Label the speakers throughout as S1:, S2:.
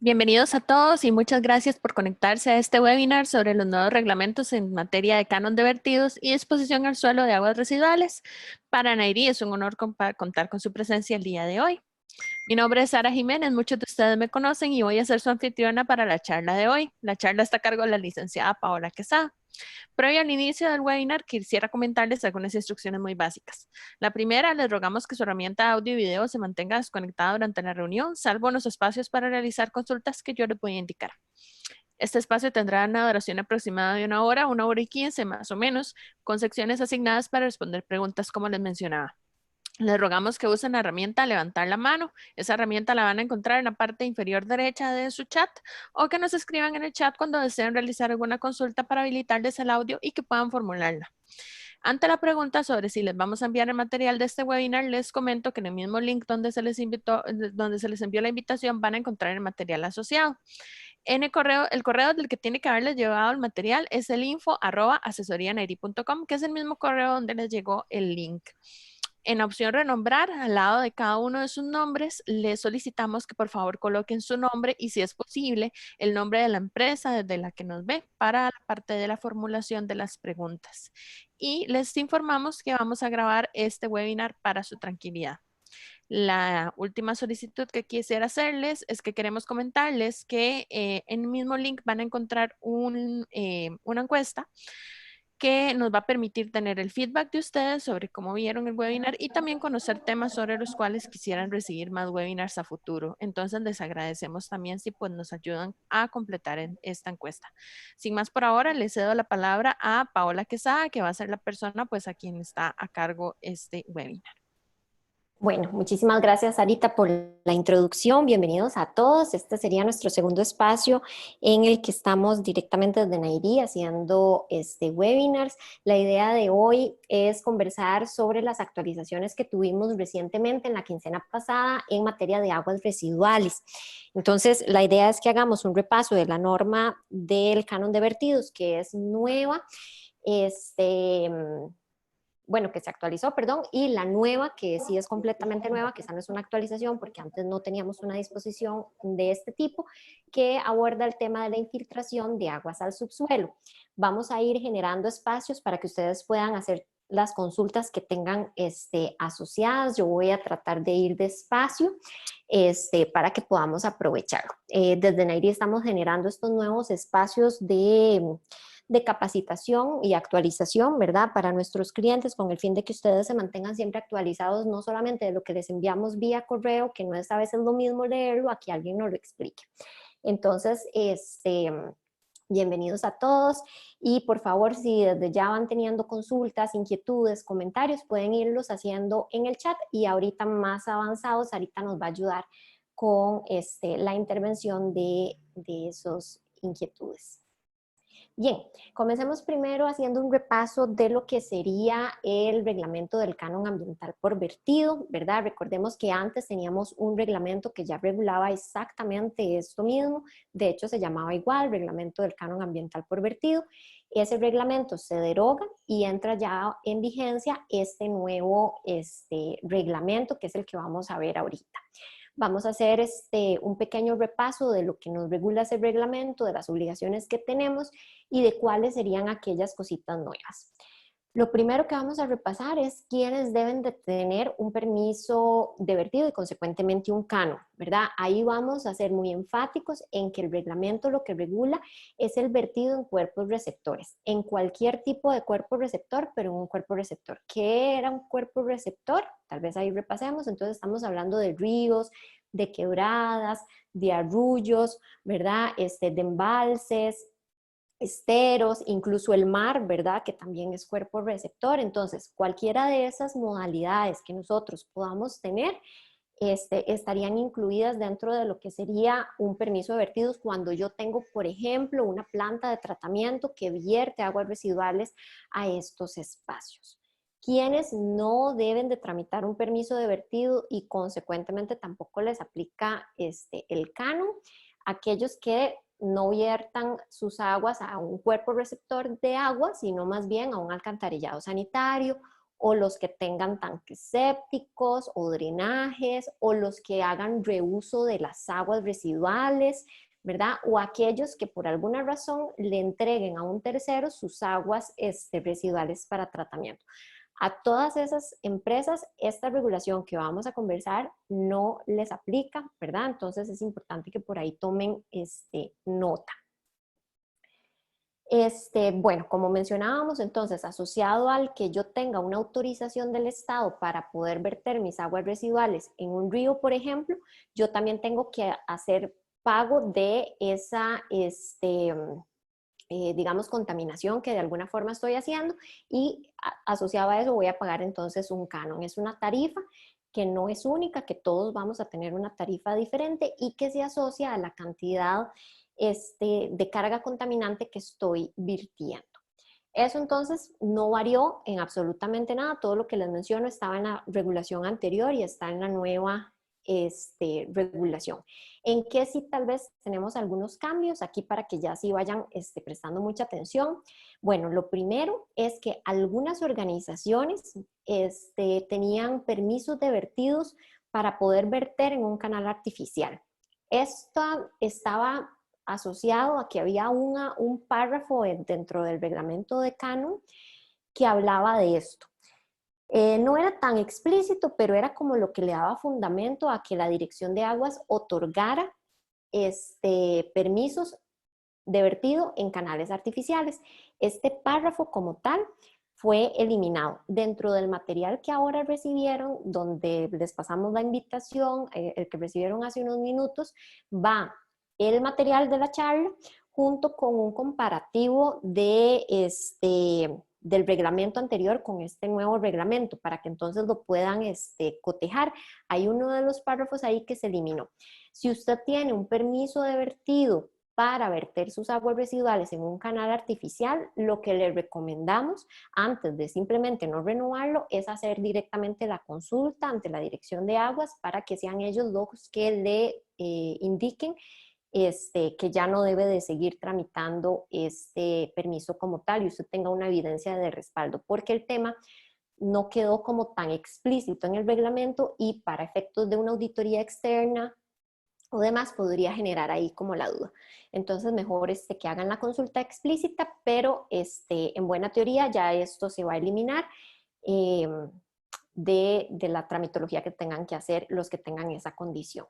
S1: Bienvenidos a todos y muchas gracias por conectarse a este webinar sobre los nuevos reglamentos en materia de canon de vertidos y disposición al suelo de aguas residuales. Para Nairi es un honor contar con su presencia el día de hoy. Mi nombre es Sara Jiménez, muchos de ustedes me conocen y voy a ser su anfitriona para la charla de hoy. La charla está a cargo de la licenciada Paola Quesada. Previo al inicio del webinar, quisiera comentarles algunas instrucciones muy básicas. La primera, les rogamos que su herramienta de audio y video se mantenga desconectada durante la reunión, salvo en los espacios para realizar consultas que yo les voy a indicar. Este espacio tendrá una duración aproximada de 1 hora y 15 más o menos, con secciones asignadas para responder preguntas como les mencionaba. Les rogamos que usen la herramienta levantar la mano. Esa herramienta la van a encontrar en la parte inferior derecha de su chat o que nos escriban en el chat cuando deseen realizar alguna consulta para habilitarles el audio y que puedan formularla. Ante la pregunta sobre si les vamos a enviar el material de este webinar, les comento que en el mismo link donde se les envió la invitación van a encontrar el material asociado. En el correo del que tiene que haberles llevado el material es el info@asesorianairi.com, que es el mismo correo donde les llegó el link. En la opción renombrar, al lado de cada uno de sus nombres, les solicitamos que por favor coloquen su nombre y, si es posible, el nombre de la empresa desde la que nos ve para la parte de la formulación de las preguntas. Y les informamos que vamos a grabar este webinar para su tranquilidad. La última solicitud que quisiera hacerles es que queremos comentarles que en el mismo link van a encontrar una encuesta que nos va a permitir tener el feedback de ustedes sobre cómo vieron el webinar y también conocer temas sobre los cuales quisieran recibir más webinars a futuro. Entonces les agradecemos también si pues nos ayudan a completar esta encuesta. Sin más por ahora, le cedo la palabra a Paola Quesada, que va a ser la persona pues a quien está a cargo este webinar.
S2: Bueno, muchísimas gracias, Sarita, por la introducción. Bienvenidos a todos. Este sería nuestro segundo espacio en el que estamos directamente desde Nairi haciendo webinars. La idea de hoy es conversar sobre las actualizaciones que tuvimos recientemente en la quincena pasada en materia de aguas residuales. Entonces, la idea es que hagamos un repaso de la norma del canon de vertidos, que es nueva. Bueno, que se actualizó, perdón, y la nueva, que sí es completamente nueva, que esa no es una actualización porque antes no teníamos una disposición de este tipo, que aborda el tema de la infiltración de aguas al subsuelo. Vamos a ir generando espacios para que ustedes puedan hacer las consultas que tengan asociadas. Yo voy a tratar de ir despacio para que podamos aprovecharlo. Desde Nairi estamos generando estos nuevos espacios de capacitación y actualización, ¿verdad? Para nuestros clientes con el fin de que ustedes se mantengan siempre actualizados, no solamente de lo que les enviamos vía correo, que no es a veces lo mismo leerlo, a que alguien nos lo explique. Entonces, bienvenidos a todos y por favor, si desde ya van teniendo consultas, inquietudes, comentarios, pueden irlos haciendo en el chat y ahorita más avanzados, ahorita nos va a ayudar con la intervención de esas inquietudes. Bien, comencemos primero haciendo un repaso de lo que sería el reglamento del canon ambiental por vertido, ¿verdad? Recordemos que antes teníamos un reglamento que ya regulaba exactamente esto mismo, de hecho se llamaba igual, reglamento del canon ambiental por vertido. Ese reglamento se deroga y entra ya en vigencia este nuevo reglamento, que es el que vamos a ver ahorita. Vamos a hacer un pequeño repaso de lo que nos regula ese reglamento, de las obligaciones que tenemos y de cuáles serían aquellas cositas nuevas. Lo primero que vamos a repasar es quiénes deben de tener un permiso de vertido y consecuentemente un canon, ¿verdad? Ahí vamos a ser muy enfáticos en que el reglamento lo que regula es el vertido en cuerpos receptores, en cualquier tipo de cuerpo receptor, pero en un cuerpo receptor. ¿Qué era un cuerpo receptor? Tal vez ahí repasemos. Entonces estamos hablando de ríos, de quebradas, de arroyos, ¿verdad? De embalses, esteros, incluso el mar, ¿verdad? Que también es cuerpo receptor. Entonces, cualquiera de esas modalidades que nosotros podamos tener, estarían incluidas dentro de lo que sería un permiso de vertidos cuando yo tengo, por ejemplo, una planta de tratamiento que vierte aguas residuales a estos espacios. Quienes no deben de tramitar un permiso de vertido y consecuentemente tampoco les aplica el canon, aquellos que no viertan sus aguas a un cuerpo receptor de agua, sino más bien a un alcantarillado sanitario o los que tengan tanques sépticos o drenajes, o los que hagan reuso de las aguas residuales, ¿verdad? O aquellos que por alguna razón le entreguen a un tercero sus aguas residuales para tratamiento. A todas esas empresas, esta regulación que vamos a conversar no les aplica, ¿verdad? Entonces es importante que por ahí tomen nota. Bueno, como mencionábamos, entonces, asociado al que yo tenga una autorización del Estado para poder verter mis aguas residuales en un río, por ejemplo, yo también tengo que hacer pago de esa, digamos, contaminación que de alguna forma estoy haciendo, y asociado a eso voy a pagar entonces un canon. Es una tarifa que no es única, que todos vamos a tener una tarifa diferente y que se asocia a la cantidad de carga contaminante que estoy virtiendo. Eso entonces no varió en absolutamente nada. Todo lo que les menciono estaba en la regulación anterior y está en la nueva regulación. ¿En qué sí tal vez tenemos algunos cambios aquí para que ya sí vayan prestando mucha atención? Bueno, lo primero es que algunas organizaciones tenían permisos de vertidos para poder verter en un canal artificial. Esto estaba asociado a que había un párrafo dentro del reglamento de Canon que hablaba de esto. No era tan explícito, pero era como lo que le daba fundamento a que la Dirección de Aguas otorgara permisos de vertido en canales artificiales. Este párrafo como tal fue eliminado. Dentro del material que ahora recibieron, donde les pasamos la invitación, el que recibieron hace unos minutos, va el material de la charla junto con un comparativo de del reglamento anterior con este nuevo reglamento, para que entonces lo puedan cotejar. Hay uno de los párrafos ahí que se eliminó. Si usted tiene un permiso de vertido para verter sus aguas residuales en un canal artificial, lo que le recomendamos antes de simplemente no renovarlo es hacer directamente la consulta ante la Dirección de Aguas para que sean ellos los que le indiquen que ya no debe de seguir tramitando este permiso como tal y usted tenga una evidencia de respaldo, porque el tema no quedó como tan explícito en el reglamento y para efectos de una auditoría externa o demás podría generar ahí como la duda. Entonces mejor que hagan la consulta explícita, pero en buena teoría ya esto se va a eliminar de la tramitología que tengan que hacer los que tengan esa condición.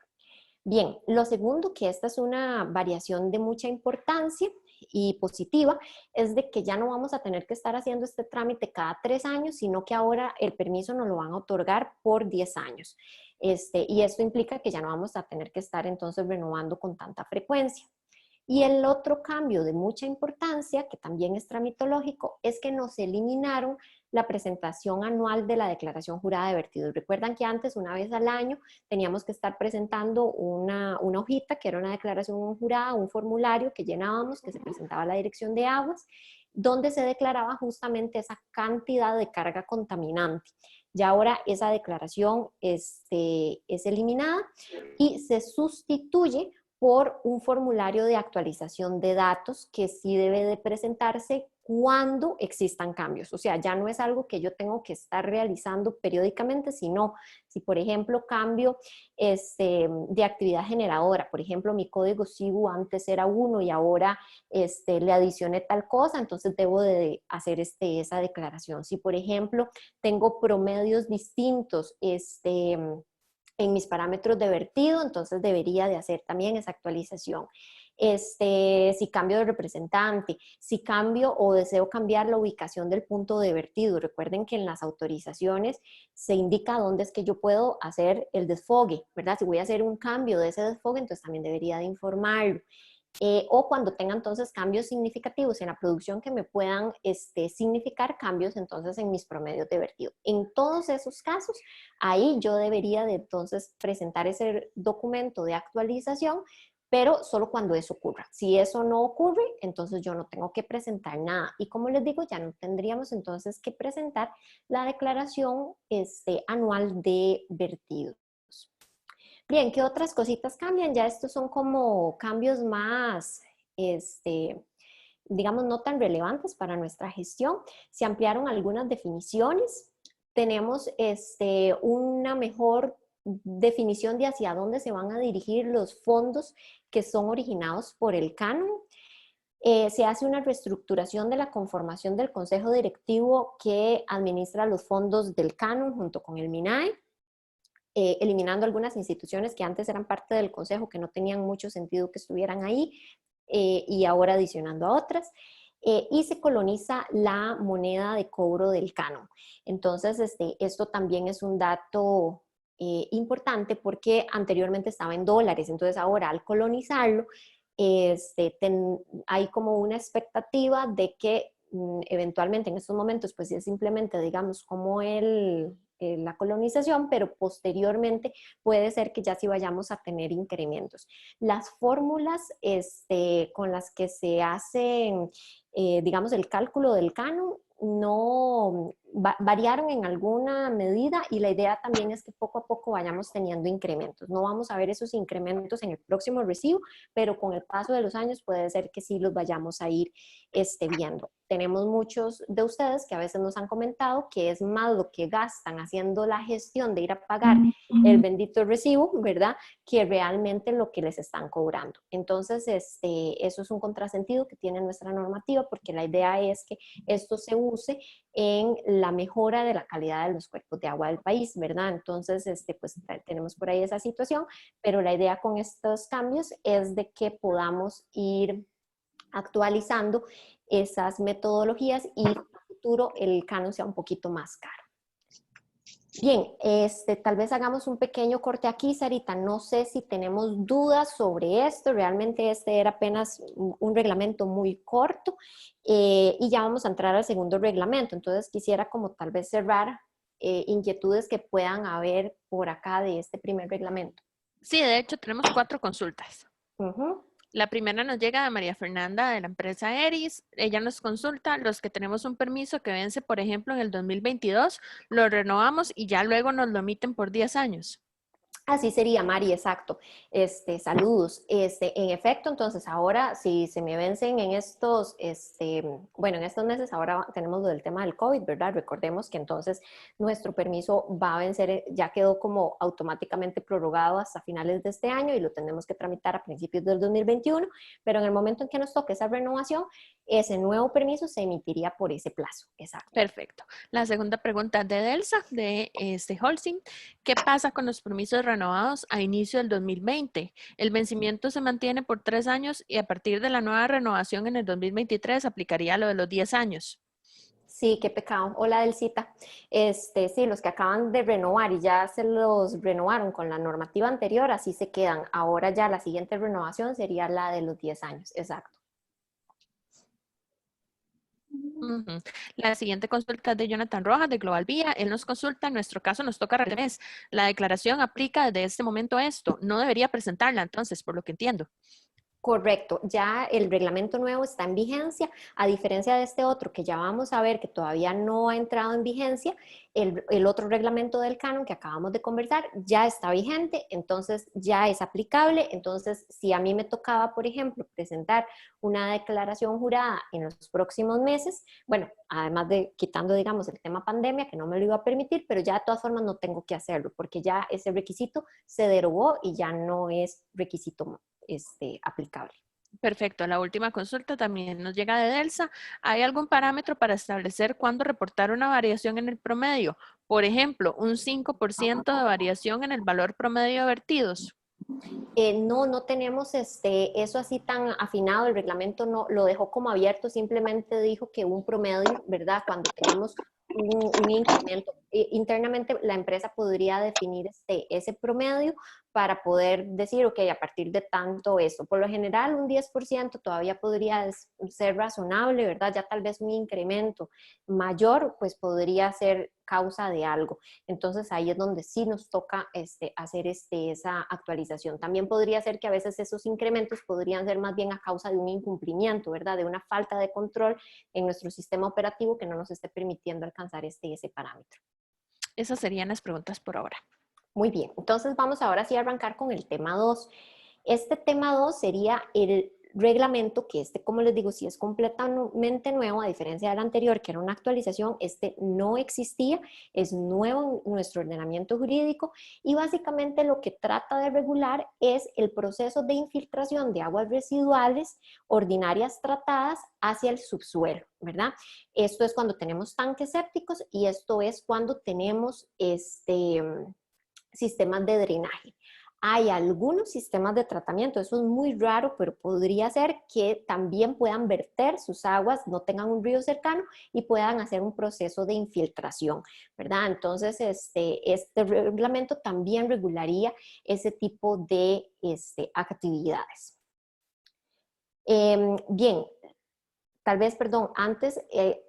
S2: Bien, lo segundo, que esta es una variación de mucha importancia y positiva, es de que ya no vamos a tener que estar haciendo este trámite cada 3 años, sino que ahora el permiso nos lo van a otorgar por 10 años. Y esto implica que ya no vamos a tener que estar entonces renovando con tanta frecuencia. Y el otro cambio de mucha importancia, que también es tramitológico, es que nos eliminaron la presentación anual de la declaración jurada de vertidos. Recuerdan que antes, una vez al año, teníamos que estar presentando una hojita, que era una declaración jurada, un formulario que llenábamos, que se presentaba a la Dirección de Aguas, donde se declaraba justamente esa cantidad de carga contaminante. Ya ahora esa declaración es eliminada y se sustituye por un formulario de actualización de datos que sí debe de presentarse cuando existan cambios. O sea, ya no es algo que yo tengo que estar realizando periódicamente, sino si, por ejemplo, cambio de actividad generadora. Por ejemplo, mi código SIGU antes era 1 y ahora le adicioné tal cosa, entonces debo de hacer esa declaración. Si, por ejemplo, tengo promedios distintos, en mis parámetros de vertido, entonces debería de hacer también esa actualización. Si cambio de representante, si cambio o deseo cambiar la ubicación del punto de vertido. Recuerden que en las autorizaciones se indica dónde es que yo puedo hacer el desfogue, ¿verdad? Si voy a hacer un cambio de ese desfogue, entonces también debería de informarlo. O cuando tenga entonces cambios significativos en la producción que me puedan significar cambios entonces en mis promedios de vertido. En todos esos casos, ahí yo debería de entonces presentar ese documento de actualización, pero solo cuando eso ocurra. Si eso no ocurre, entonces yo no tengo que presentar nada. Y como les digo, ya no tendríamos entonces que presentar la declaración anual de vertidos. Bien, ¿qué otras cositas cambian? Ya estos son como cambios más, digamos, no tan relevantes para nuestra gestión. Se ampliaron algunas definiciones. tenemos una mejor definición de hacia dónde se van a dirigir los fondos que son originados por el canon. Se hace una reestructuración de la conformación del consejo directivo que administra los fondos del canon junto con el MINAE, eliminando algunas instituciones que antes eran parte del consejo que no tenían mucho sentido que estuvieran ahí, y ahora adicionando a otras. Y se coloniza la moneda de cobro del canon. Entonces, esto también es un dato importante porque anteriormente estaba en dólares, entonces ahora al colonizarlo, hay como una expectativa de que eventualmente en estos momentos pues es simplemente digamos como la colonización, pero posteriormente puede ser que ya sí vayamos a tener incrementos. Las fórmulas con las que se hacen, digamos, el cálculo del canon no variaron en alguna medida y la idea también es que poco a poco vayamos teniendo incrementos. No vamos a ver esos incrementos en el próximo recibo, pero con el paso de los años puede ser que sí los vayamos a ir viendo. Tenemos muchos de ustedes que a veces nos han comentado que es más lo que gastan haciendo la gestión de ir a pagar el bendito recibo, ¿verdad? Que realmente lo que les están cobrando. Entonces, eso es un contrasentido que tiene nuestra normativa porque la idea es que esto se use en la mejora de la calidad de los cuerpos de agua del país, ¿verdad? Entonces, pues tenemos por ahí esa situación, pero la idea con estos cambios es de que podamos ir actualizando esas metodologías y en el futuro el canon sea un poquito más caro. Bien, tal vez hagamos un pequeño corte aquí, Sarita. No sé si tenemos dudas sobre esto. Realmente era apenas un reglamento muy corto y ya vamos a entrar al segundo reglamento. Entonces quisiera como tal vez cerrar inquietudes que puedan haber por acá de este primer reglamento.
S1: Sí, de hecho tenemos 4 consultas.
S2: Uh-huh.
S1: La primera nos llega de María Fernanda de la empresa Eris. Ella nos consulta los que tenemos un permiso que vence, por ejemplo, en el 2022, lo renovamos y ya luego nos lo emiten por 10 años.
S2: Así sería, Mari, exacto. Saludos. En efecto, entonces ahora si se me vencen en estos, bueno, en estos meses, ahora tenemos lo del tema del COVID, ¿verdad? Recordemos que entonces nuestro permiso va a vencer, ya quedó como automáticamente prorrogado hasta finales de este año y lo tenemos que tramitar a principios del 2021, pero en el momento en que nos toque esa renovación, ese nuevo permiso se emitiría por ese plazo. Exacto.
S1: Perfecto. La segunda pregunta de Delsa, de Holcim. ¿Qué pasa con los permisos renovados a inicio del 2020? El vencimiento se mantiene por 3 años y a partir de la nueva renovación en el 2023 aplicaría lo de los 10 años.
S2: Sí, qué pecado. Hola, Delcita. Sí, los que acaban de renovar y ya se los renovaron con la normativa anterior, así se quedan. Ahora ya la siguiente renovación sería la de los 10 años. Exacto.
S1: Uh-huh. La siguiente consulta es de Jonathan Rojas de Global Vía. Él nos consulta, en nuestro caso nos toca al revés. La declaración aplica desde este momento a esto. No debería presentarla entonces, por lo que entiendo.
S2: Correcto, ya el reglamento nuevo está en vigencia, a diferencia de este otro que ya vamos a ver que todavía no ha entrado en vigencia, el otro reglamento del canon que acabamos de conversar ya está vigente, entonces ya es aplicable. Entonces, si a mí me tocaba, por ejemplo, presentar una declaración jurada en los próximos meses, bueno, además de quitando, digamos, el tema pandemia, que no me lo iba a permitir, pero ya de todas formas no tengo que hacerlo, porque ya ese requisito se derogó y ya no es requisito aplicable.
S1: Perfecto. La última consulta también nos llega de Delsa. ¿Hay algún parámetro para establecer cuándo reportar una variación en el promedio? Por ejemplo, un 5% de variación en el valor promedio de vertidos.
S2: No tenemos eso así tan afinado, el reglamento no lo dejó como abierto, simplemente dijo que un promedio, ¿verdad? Cuando tenemos un incremento, internamente la empresa podría definir ese promedio para poder decir, ok, a partir de tanto esto. Por lo general, un 10% todavía podría ser razonable, ¿verdad? Ya tal vez un incremento mayor, pues podría ser causa de algo. Entonces ahí es donde sí nos toca hacer esa actualización. También podría ser que a veces esos incrementos podrían ser más bien a causa de un incumplimiento, ¿verdad? De una falta de control en nuestro sistema operativo que no nos esté permitiendo alcanzar ese parámetro.
S1: Esas serían las preguntas por ahora.
S2: Muy bien, entonces vamos ahora sí a arrancar con el tema 2. Este tema 2 sería el reglamento, que como les digo, sí es completamente nuevo, a diferencia del anterior, que era una actualización, no existía, es nuevo en nuestro ordenamiento jurídico y básicamente lo que trata de regular es el proceso de infiltración de aguas residuales ordinarias tratadas hacia el subsuelo, ¿verdad? Esto es cuando tenemos tanques sépticos y esto es cuando tenemos sistemas de drenaje. Hay algunos sistemas de tratamiento, eso es muy raro, pero podría ser que también puedan verter sus aguas, no tengan un río cercano y puedan hacer un proceso de infiltración, ¿verdad? Entonces, este reglamento también regularía ese tipo de actividades. Bien, tal vez, perdón, antes,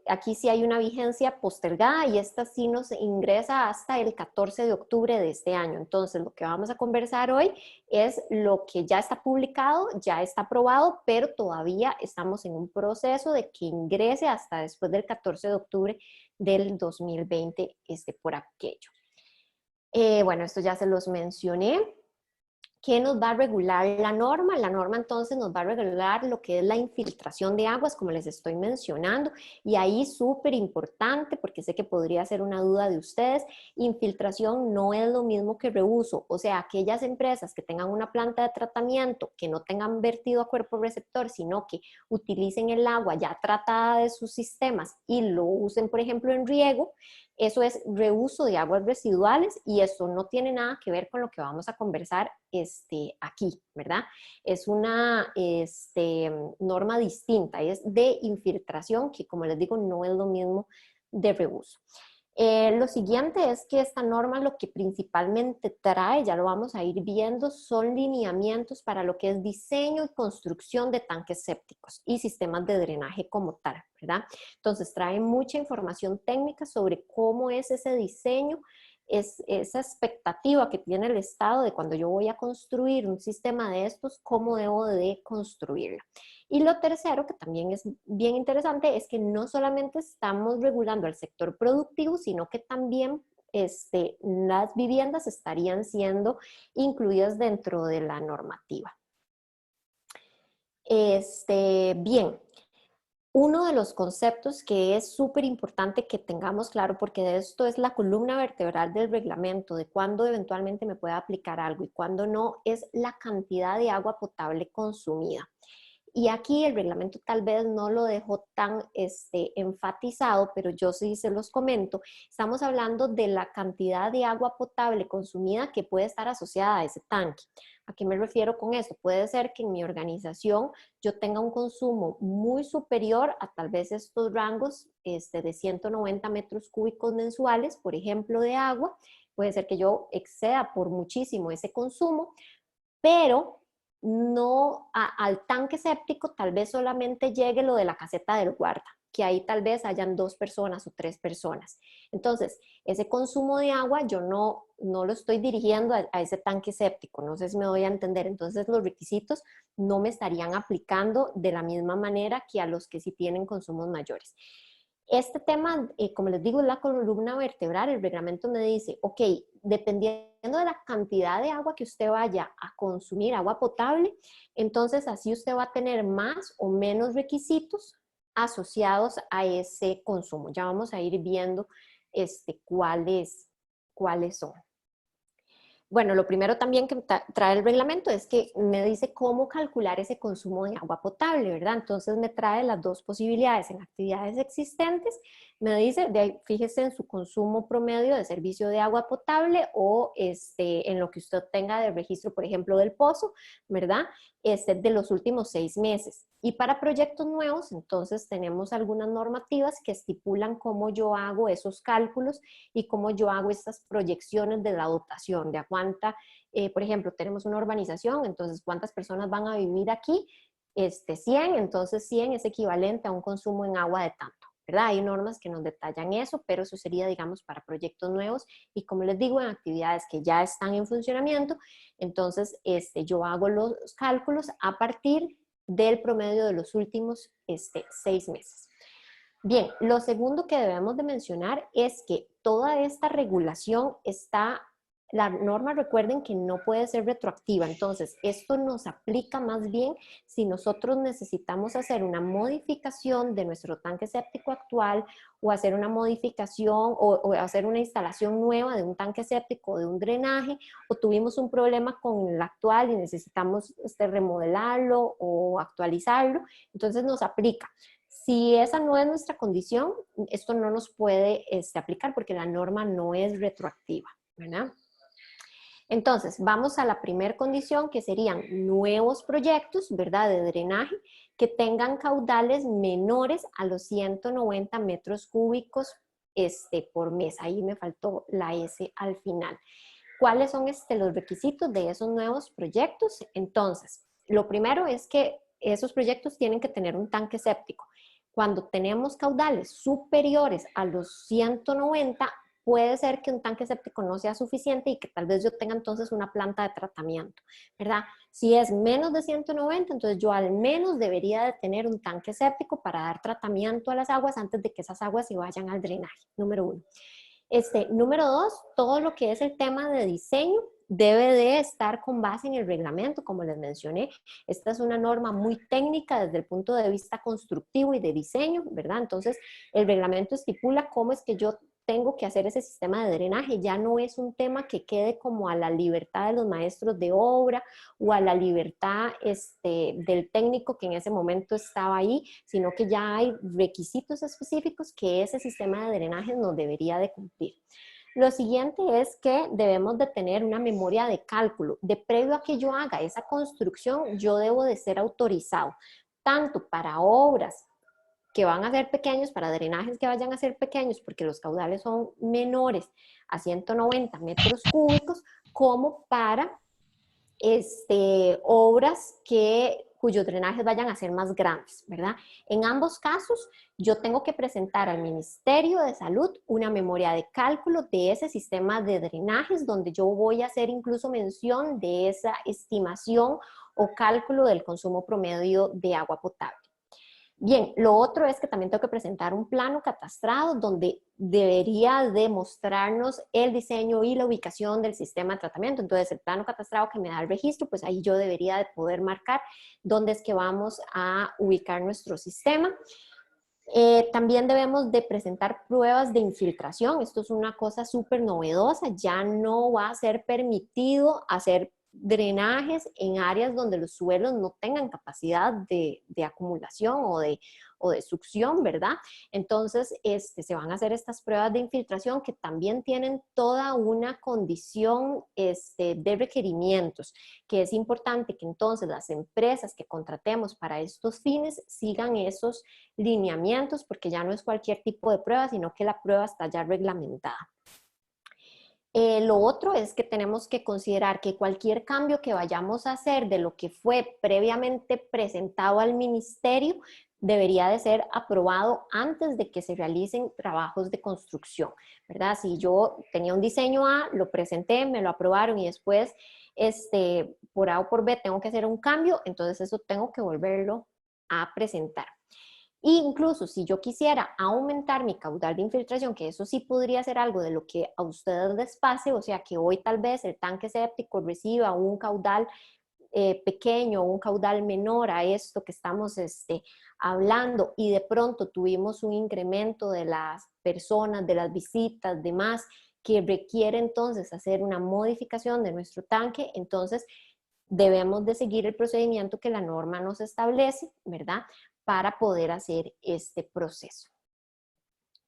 S2: aquí sí hay una vigencia postergada y esta sí nos ingresa hasta el 14 de octubre de este año. Entonces, lo que vamos a conversar hoy es lo que ya está publicado, ya está aprobado, pero todavía estamos en un proceso de que ingrese hasta después del 14 de octubre del 2020 por aquello. Bueno, esto ya se los mencioné. ¿Qué nos va a regular la norma? La norma entonces nos va a regular lo que es la infiltración de aguas, como les estoy mencionando, y ahí súper importante, porque sé que podría ser una duda de ustedes, infiltración no es lo mismo que reuso, o sea, aquellas empresas que tengan una planta de tratamiento, que no tengan vertido a cuerpo receptor, sino que utilicen el agua ya tratada de sus sistemas y lo usen, por ejemplo, en riego, eso es reuso de aguas residuales y eso no tiene nada que ver con lo que vamos a conversar aquí, ¿verdad? Es una norma distinta, es de infiltración, que como les digo, no es lo mismo de reuso. Lo siguiente es que esta norma lo que principalmente trae, ya lo vamos a ir viendo, son lineamientos para lo que es diseño y construcción de tanques sépticos y sistemas de drenaje como tal, ¿verdad? Entonces trae mucha información técnica sobre cómo es ese diseño, es esa expectativa que tiene el Estado de cuando yo voy a construir un sistema de estos, cómo debo de construirlo. Y lo tercero, que también es bien interesante, es que no solamente estamos regulando el sector productivo, sino que también las viviendas estarían siendo incluidas dentro de la normativa. Bien, uno de los conceptos que es súper importante que tengamos claro, porque de esto es la columna vertebral del reglamento, de cuándo eventualmente me puede aplicar algo y cuándo no, es la cantidad de agua potable consumida. Y aquí el reglamento tal vez no lo dejó tan enfatizado, pero yo sí se los comento. Estamos hablando de la cantidad de agua potable consumida que puede estar asociada a ese tanque. ¿A qué me refiero con esto? Puede ser que en mi organización yo tenga un consumo muy superior a tal vez estos rangos de 190 metros cúbicos mensuales, por ejemplo, de agua. Puede ser que yo exceda por muchísimo ese consumo, pero no al tanque séptico tal vez solamente llegue lo de la caseta del guarda, que ahí tal vez hayan 2 personas o 3 personas. Entonces, ese consumo de agua yo no lo estoy dirigiendo a ese tanque séptico, no sé si me doy a entender. Entonces, los requisitos no me estarían aplicando de la misma manera que a los que sí tienen consumos mayores. Este tema, como les digo, es la columna vertebral. El reglamento me dice, ok, dependiendo de la cantidad de agua que usted vaya a consumir, agua potable, entonces así usted va a tener más o menos requisitos asociados a ese consumo. Ya vamos a ir viendo cuáles son. Bueno, lo primero también que trae el reglamento es que me dice cómo calcular ese consumo de agua potable, ¿verdad? Entonces me trae las dos posibilidades en actividades existentes. Me dice, fíjese en su consumo promedio de servicio de agua potable o en lo que usted tenga de registro, por ejemplo, del pozo, ¿verdad? De los últimos 6 meses. Y para proyectos nuevos, entonces tenemos algunas normativas que estipulan cómo yo hago esos cálculos y cómo yo hago estas proyecciones de la dotación, de a cuánta, por ejemplo, tenemos una urbanización, entonces cuántas personas van a vivir aquí, 100, entonces 100 es equivalente a un consumo en agua de tanto, ¿verdad? Hay normas que nos detallan eso, pero eso sería, digamos, para proyectos nuevos y como les digo, en actividades que ya están en funcionamiento, entonces yo hago los cálculos a partir del promedio de los últimos 6 meses. Bien, lo segundo que debemos de mencionar es que toda esta regulación está La norma, recuerden que no puede ser retroactiva, entonces esto nos aplica más bien si nosotros necesitamos hacer una modificación de nuestro tanque séptico actual o hacer una modificación o hacer una instalación nueva de un tanque séptico o de un drenaje, o tuvimos un problema con el actual y necesitamos remodelarlo o actualizarlo, entonces nos aplica. Si esa no es nuestra condición, esto no nos puede aplicar porque la norma no es retroactiva, ¿verdad? Entonces, vamos a la primera condición, que serían nuevos proyectos, ¿verdad?, de drenaje, que tengan caudales menores a los 190 metros cúbicos por mes. Ahí me faltó la S al final. ¿Cuáles son los requisitos de esos nuevos proyectos? Entonces, lo primero es que esos proyectos tienen que tener un tanque séptico. Cuando tenemos caudales superiores a los 190, puede ser que un tanque séptico no sea suficiente y que tal vez yo tenga entonces una planta de tratamiento, ¿verdad? Si es menos de 190, entonces yo al menos debería de tener un tanque séptico para dar tratamiento a las aguas antes de que esas aguas se vayan al drenaje, número 1. Número 2, todo lo que es el tema de diseño debe de estar con base en el reglamento, como les mencioné. Esta es una norma muy técnica desde el punto de vista constructivo y de diseño, ¿verdad? Entonces, el reglamento estipula cómo es que yo tengo que hacer ese sistema de drenaje. Ya no es un tema que quede como a la libertad de los maestros de obra o a la libertad del técnico que en ese momento estaba ahí, sino que ya hay requisitos específicos que ese sistema de drenaje nos debería de cumplir. Lo siguiente es que debemos de tener una memoria de cálculo. De previo a que yo haga esa construcción, yo debo de ser autorizado, tanto para obras que van a ser pequeños, para drenajes que vayan a ser pequeños, porque los caudales son menores a 190 metros cúbicos, como para obras cuyos drenajes vayan a ser más grandes, ¿verdad? En ambos casos, yo tengo que presentar al Ministerio de Salud una memoria de cálculo de ese sistema de drenajes, donde yo voy a hacer incluso mención de esa estimación o cálculo del consumo promedio de agua potable. Bien, lo otro es que también tengo que presentar un plano catastrado donde debería demostrarnos el diseño y la ubicación del sistema de tratamiento. Entonces, el plano catastrado que me da el registro, pues ahí yo debería de poder marcar dónde es que vamos a ubicar nuestro sistema. También debemos de presentar pruebas de infiltración. Esto es una cosa súper novedosa. Ya no va a ser permitido hacer drenajes en áreas donde los suelos no tengan capacidad de acumulación o de succión, ¿verdad? Entonces, se van a hacer estas pruebas de infiltración que también tienen toda una condición de requerimientos, que es importante que entonces las empresas que contratemos para estos fines sigan esos lineamientos, porque ya no es cualquier tipo de prueba, sino que la prueba está ya reglamentada. Lo otro es que tenemos que considerar que cualquier cambio que vayamos a hacer de lo que fue previamente presentado al ministerio debería de ser aprobado antes de que se realicen trabajos de construcción, ¿verdad? Si yo tenía un diseño A, lo presenté, me lo aprobaron y después por A o por B tengo que hacer un cambio, entonces eso tengo que volverlo a presentar. Incluso si yo quisiera aumentar mi caudal de infiltración, que eso sí podría ser algo de lo que a ustedes les pase, o sea que hoy tal vez el tanque séptico reciba un caudal pequeño, un caudal menor a esto que estamos hablando, y de pronto tuvimos un incremento de las personas, de las visitas, demás, que requiere entonces hacer una modificación de nuestro tanque, entonces debemos de seguir el procedimiento que la norma nos establece, ¿verdad?, para poder hacer este proceso.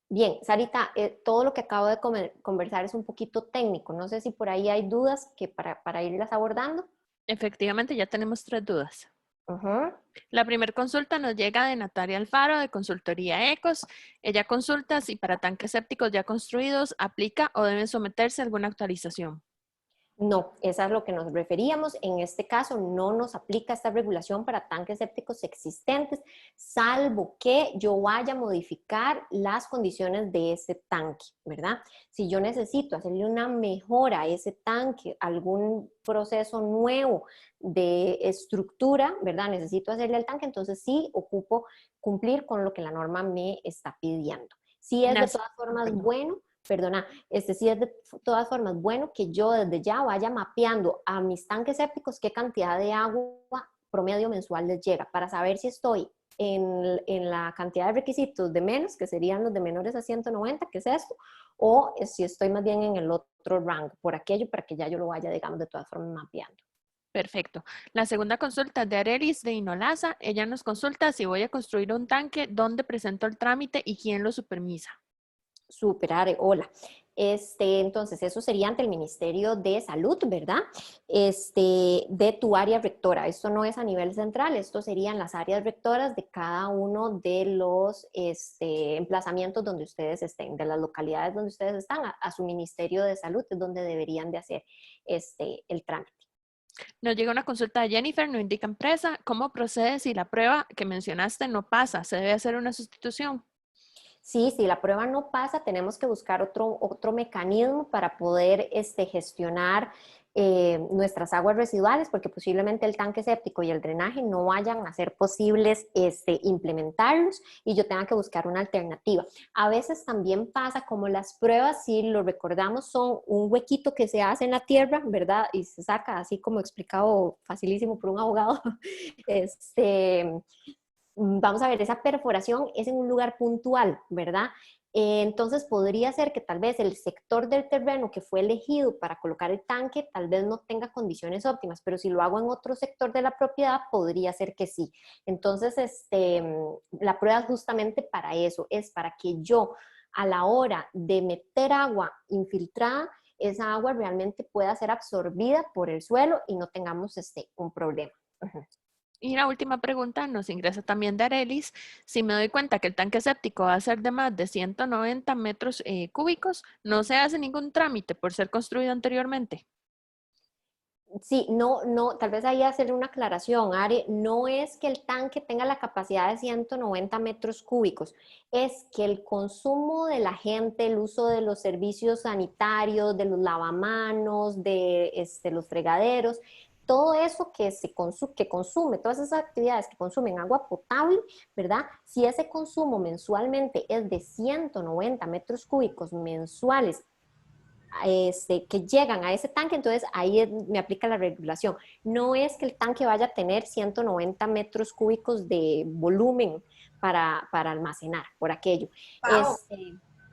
S2: Bien, Sarita, todo lo que acabo de conversar es un poquito técnico. No sé si por ahí hay dudas que para irlas abordando.
S1: Efectivamente, ya tenemos 3 dudas.
S2: Uh-huh.
S1: La primera consulta nos llega de Natalia Alfaro de Consultoría Ecos. Ella consulta si para tanques sépticos ya construidos aplica o deben someterse a alguna actualización.
S2: No, eso es lo que nos referíamos. En este caso no nos aplica esta regulación para tanques sépticos existentes, salvo que yo vaya a modificar las condiciones de ese tanque, ¿verdad? Si yo necesito hacerle una mejora a ese tanque, algún proceso nuevo de estructura, ¿verdad? Necesito hacerle al tanque, entonces sí ocupo cumplir con lo que la norma me está pidiendo. Sí es de todas formas bueno perdona, sí es de todas formas bueno que yo desde ya vaya mapeando a mis tanques sépticos qué cantidad de agua promedio mensual les llega, para saber si estoy en la cantidad de requisitos de menos, que serían los de menores a 190, que es esto, o si estoy más bien en el otro rango, por aquello, para que ya yo lo vaya, digamos, de todas formas mapeando.
S1: Perfecto. La segunda consulta es de Arelis de Inolaza. Ella nos consulta si voy a construir un tanque, dónde presento el trámite y quién lo supervisa.
S2: Super, Are, hola. Entonces, eso sería ante el Ministerio de Salud, ¿verdad? De tu área rectora. Esto no es a nivel central, esto serían las áreas rectoras de cada uno de los emplazamientos donde ustedes estén, de las localidades donde ustedes están, a su Ministerio de Salud, es donde deberían de hacer el trámite.
S1: Nos llega una consulta de Jennifer, no indica empresa. ¿Cómo procede si la prueba que mencionaste no pasa? ¿Se debe hacer una sustitución?
S2: Sí, si la prueba no pasa, tenemos que buscar otro mecanismo para poder gestionar nuestras aguas residuales, porque posiblemente el tanque séptico y el drenaje no vayan a ser posibles implementarlos y yo tenga que buscar una alternativa. A veces también pasa como las pruebas, si lo recordamos, son un huequito que se hace en la tierra, ¿verdad? Y se saca, así como explicado facilísimo por un abogado, vamos a ver, esa perforación es en un lugar puntual, ¿verdad? Entonces podría ser que tal vez el sector del terreno que fue elegido para colocar el tanque tal vez no tenga condiciones óptimas, pero si lo hago en otro sector de la propiedad, podría ser que sí. Entonces, la prueba es justamente para eso, es para que yo a la hora de meter agua infiltrada, esa agua realmente pueda ser absorbida por el suelo y no tengamos un problema. Uh-huh.
S1: Y la última pregunta nos ingresa también de Arelis. Si me doy cuenta que el tanque séptico va a ser de más de 190 metros cúbicos, no se hace ningún trámite por ser construido anteriormente.
S2: Sí, tal vez ahí hacer una aclaración, Ari, no es que el tanque tenga la capacidad de 190 metros cúbicos, es que el consumo de la gente, el uso de los servicios sanitarios, de los lavamanos, de los fregaderos, todo eso que consume, todas esas actividades que consumen agua potable, ¿verdad? Si ese consumo mensualmente es de 190 metros cúbicos mensuales que llegan a ese tanque, entonces ahí me aplica la regulación. No es que el tanque vaya a tener 190 metros cúbicos de volumen para almacenar por aquello.
S3: Pau,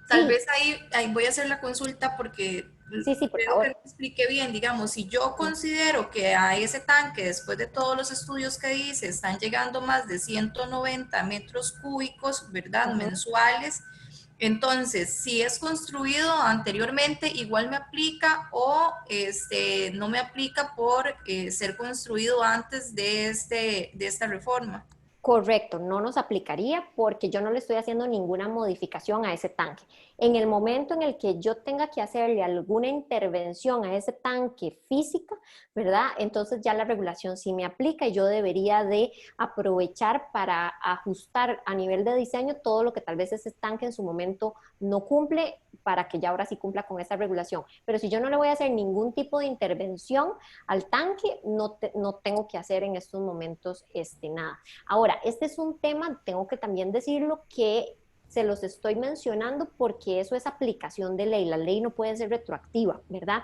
S3: tal
S2: Sí,
S3: vez ahí voy a hacer la consulta porque
S2: sí, por
S3: creo que no
S2: favor.
S3: me expliqué bien. Digamos, si yo considero que a ese tanque, después de todos los estudios que hice, están llegando más de 190 metros cúbicos, ¿verdad?
S2: Ujú.
S3: Mensuales. Entonces, si es construido anteriormente, igual me aplica o no me aplica por ser construido antes de esta reforma.
S2: Correcto, no nos aplicaría porque yo no le estoy haciendo ninguna modificación a ese tanque. En el momento en el que yo tenga que hacerle alguna intervención a ese tanque física, ¿verdad? Entonces ya la regulación sí me aplica y yo debería de aprovechar para ajustar a nivel de diseño todo lo que tal vez ese tanque en su momento no cumple para que ya ahora sí cumpla con esa regulación. Pero si yo no le voy a hacer ningún tipo de intervención al tanque, no tengo que hacer en estos momentos nada. Ahora, este es un tema, tengo que también decirlo, que se los estoy mencionando porque eso es aplicación de ley. La ley no puede ser retroactiva, ¿verdad?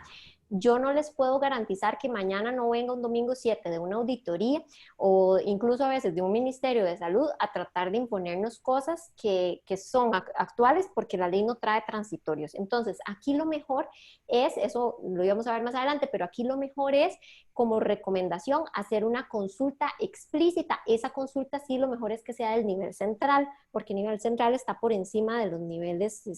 S2: Yo no les puedo garantizar que mañana no venga un domingo 7 de una auditoría o incluso a veces de un ministerio de salud a tratar de imponernos cosas que son actuales porque la ley no trae transitorios. Entonces, aquí lo mejor es, eso lo íbamos a ver más adelante, pero aquí lo mejor es como recomendación hacer una consulta explícita. Esa consulta sí lo mejor es que sea del nivel central, porque el nivel central está por encima de los niveles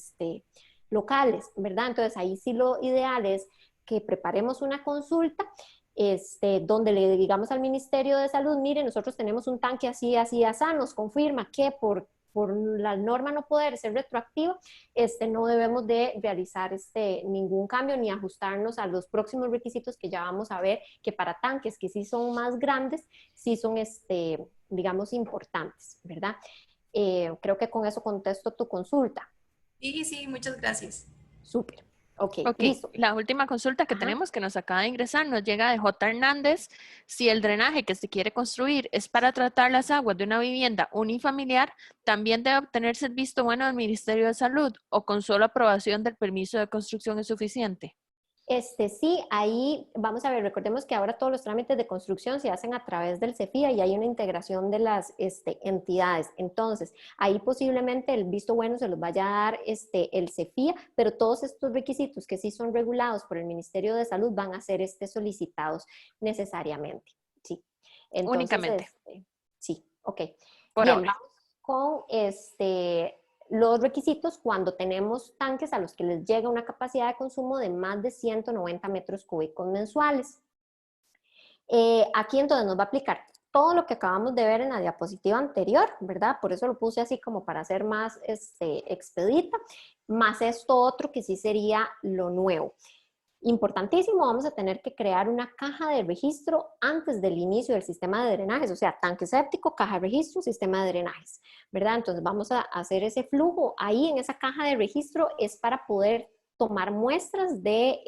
S2: locales, ¿verdad? Entonces ahí sí lo ideal es que preparemos una consulta donde le digamos al Ministerio de Salud, mire, nosotros tenemos un tanque así, así, así, nos confirma que por la norma no poder ser retroactiva, no debemos de realizar ningún cambio ni ajustarnos a los próximos requisitos que ya vamos a ver que para tanques que sí son más grandes, sí son, digamos, importantes, ¿verdad? Creo que con eso contesto tu consulta.
S3: Sí, sí, muchas gracias.
S2: Súper. Ok,
S1: Ok,
S2: listo.
S1: la última consulta que
S2: Ajá.
S1: tenemos que nos acaba de ingresar nos llega de J. Hernández. Si el drenaje que se quiere construir es para tratar las aguas de una vivienda unifamiliar, ¿también debe obtenerse el visto bueno del Ministerio de Salud o con solo aprobación del permiso de construcción es suficiente?
S2: Sí, ahí vamos a ver, recordemos que ahora todos los trámites de construcción se hacen a través del CEFIA y hay una integración de las entidades. Entonces, ahí posiblemente el visto bueno se los vaya a dar el CEFIA, pero todos estos requisitos que sí son regulados por el Ministerio de Salud van a ser solicitados necesariamente. Sí, entonces,
S1: Únicamente,
S2: sí, ok.
S1: por
S2: Bien,
S1: ahora.
S2: vamos con los requisitos cuando tenemos tanques a los que les llega una capacidad de consumo de más de 190 metros cúbicos mensuales. Aquí entonces nos va a aplicar todo lo que acabamos de ver en la diapositiva anterior, ¿verdad? Por eso lo puse así como para hacer más expedita, más esto otro que sí sería lo nuevo. Importantísimo, vamos a tener que crear una caja de registro antes del inicio del sistema de drenajes, o sea, tanque séptico, caja de registro, sistema de drenajes, ¿verdad? Entonces vamos a hacer ese flujo ahí en esa caja de registro, es para poder tomar muestras de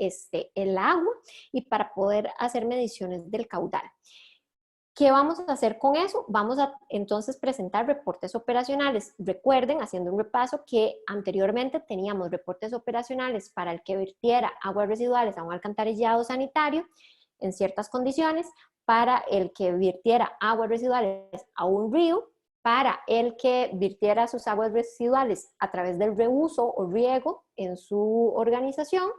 S2: el agua y para poder hacer mediciones del caudal. ¿Qué vamos a hacer con eso? Vamos a entonces presentar reportes operacionales. Recuerden, haciendo un repaso, que anteriormente teníamos reportes operacionales para el que vertiera aguas residuales a un alcantarillado sanitario en ciertas condiciones, para el que virtiera aguas residuales a un río, para el que virtiera sus aguas residuales a través del reuso o riego en su organización,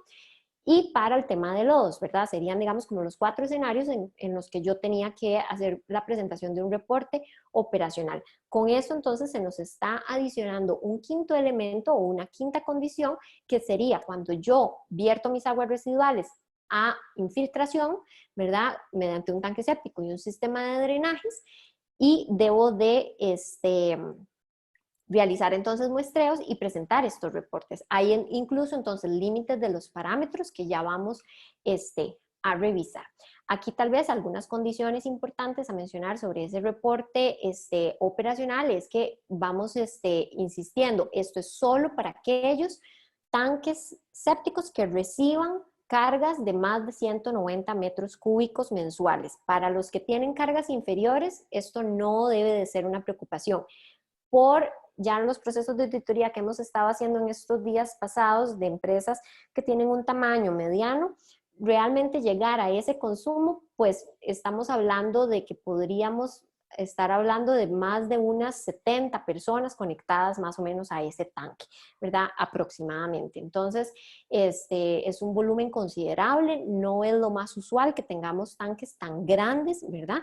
S2: y para el tema de lodos, ¿verdad? Serían, digamos, como los 4 escenarios en los que yo tenía que hacer la presentación de un reporte operacional. Con eso, entonces, se nos está adicionando un quinto elemento o una quinta condición, que sería cuando yo vierto mis aguas residuales a infiltración, ¿verdad? Mediante un tanque séptico y un sistema de drenajes, y debo de realizar entonces muestreos y presentar estos reportes. Hay incluso entonces límites de los parámetros que ya vamos a revisar. Aquí tal vez algunas condiciones importantes a mencionar sobre ese reporte operacional es que vamos insistiendo, esto es solo para aquellos tanques sépticos que reciban cargas de más de 190 metros cúbicos mensuales. Para los que tienen cargas inferiores, esto no debe de ser una preocupación. Por ya los procesos de auditoría que hemos estado haciendo en estos días pasados de empresas que tienen un tamaño mediano, realmente llegar a ese consumo, pues estamos hablando de que podríamos estar hablando de más de unas 70 personas conectadas más o menos a ese tanque, ¿verdad? Aproximadamente. Entonces, es un volumen considerable, no es lo más usual que tengamos tanques tan grandes, ¿verdad?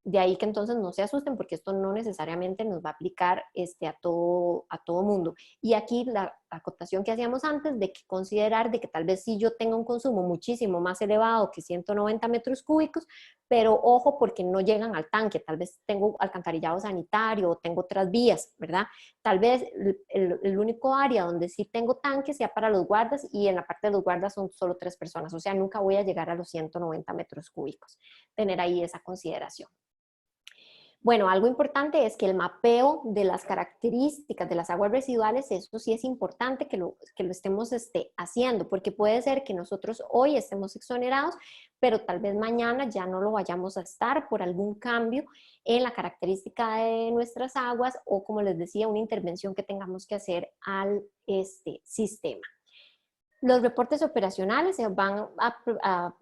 S2: De ahí que entonces no se asusten porque esto no necesariamente nos va a aplicar a todo mundo. Y aquí la acotación que hacíamos antes de que considerar de que tal vez sí yo tenga un consumo muchísimo más elevado que 190 metros cúbicos, pero ojo porque no llegan al tanque, tal vez tengo alcantarillado sanitario o tengo otras vías, ¿verdad? Tal vez el único área donde sí tengo tanque sea para los guardas y en la parte de los guardas son solo 3 personas, o sea, nunca voy a llegar a los 190 metros cúbicos. Tener ahí esa consideración. Bueno, algo importante es que el mapeo de las características de las aguas residuales, eso sí es importante que lo estemos haciendo, porque puede ser que nosotros hoy estemos exonerados, pero tal vez mañana ya no lo vayamos a estar por algún cambio en la característica de nuestras aguas o, como les decía, una intervención que tengamos que hacer al sistema. Los reportes operacionales se van a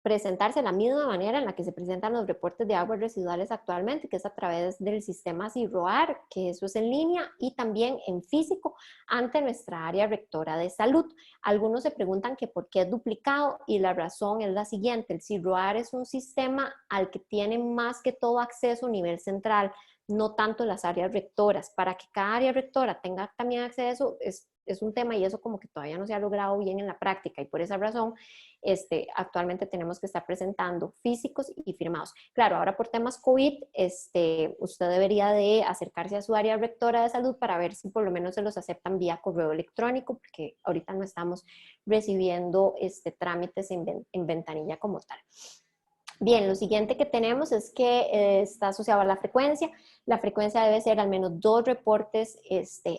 S2: presentarse de la misma manera en la que se presentan los reportes de aguas residuales actualmente, que es a través del sistema CIRROAR, que eso es en línea, y también en físico ante nuestra área rectora de salud. Algunos se preguntan que por qué es duplicado y la razón es la siguiente: el CIRROAR es un sistema al que tiene más que todo acceso a nivel central, no tanto las áreas rectoras. Para que cada área rectora tenga también acceso es un tema y eso como que todavía no se ha logrado bien en la práctica y por esa razón actualmente tenemos que estar presentando físicos y firmados. Claro, ahora por temas COVID, usted debería de acercarse a su área rectora de salud para ver si por lo menos se los aceptan vía correo electrónico, porque ahorita no estamos recibiendo trámites en ventanilla como tal. Bien, lo siguiente que tenemos es que está asociado a la frecuencia. La frecuencia debe ser al menos 2 reportes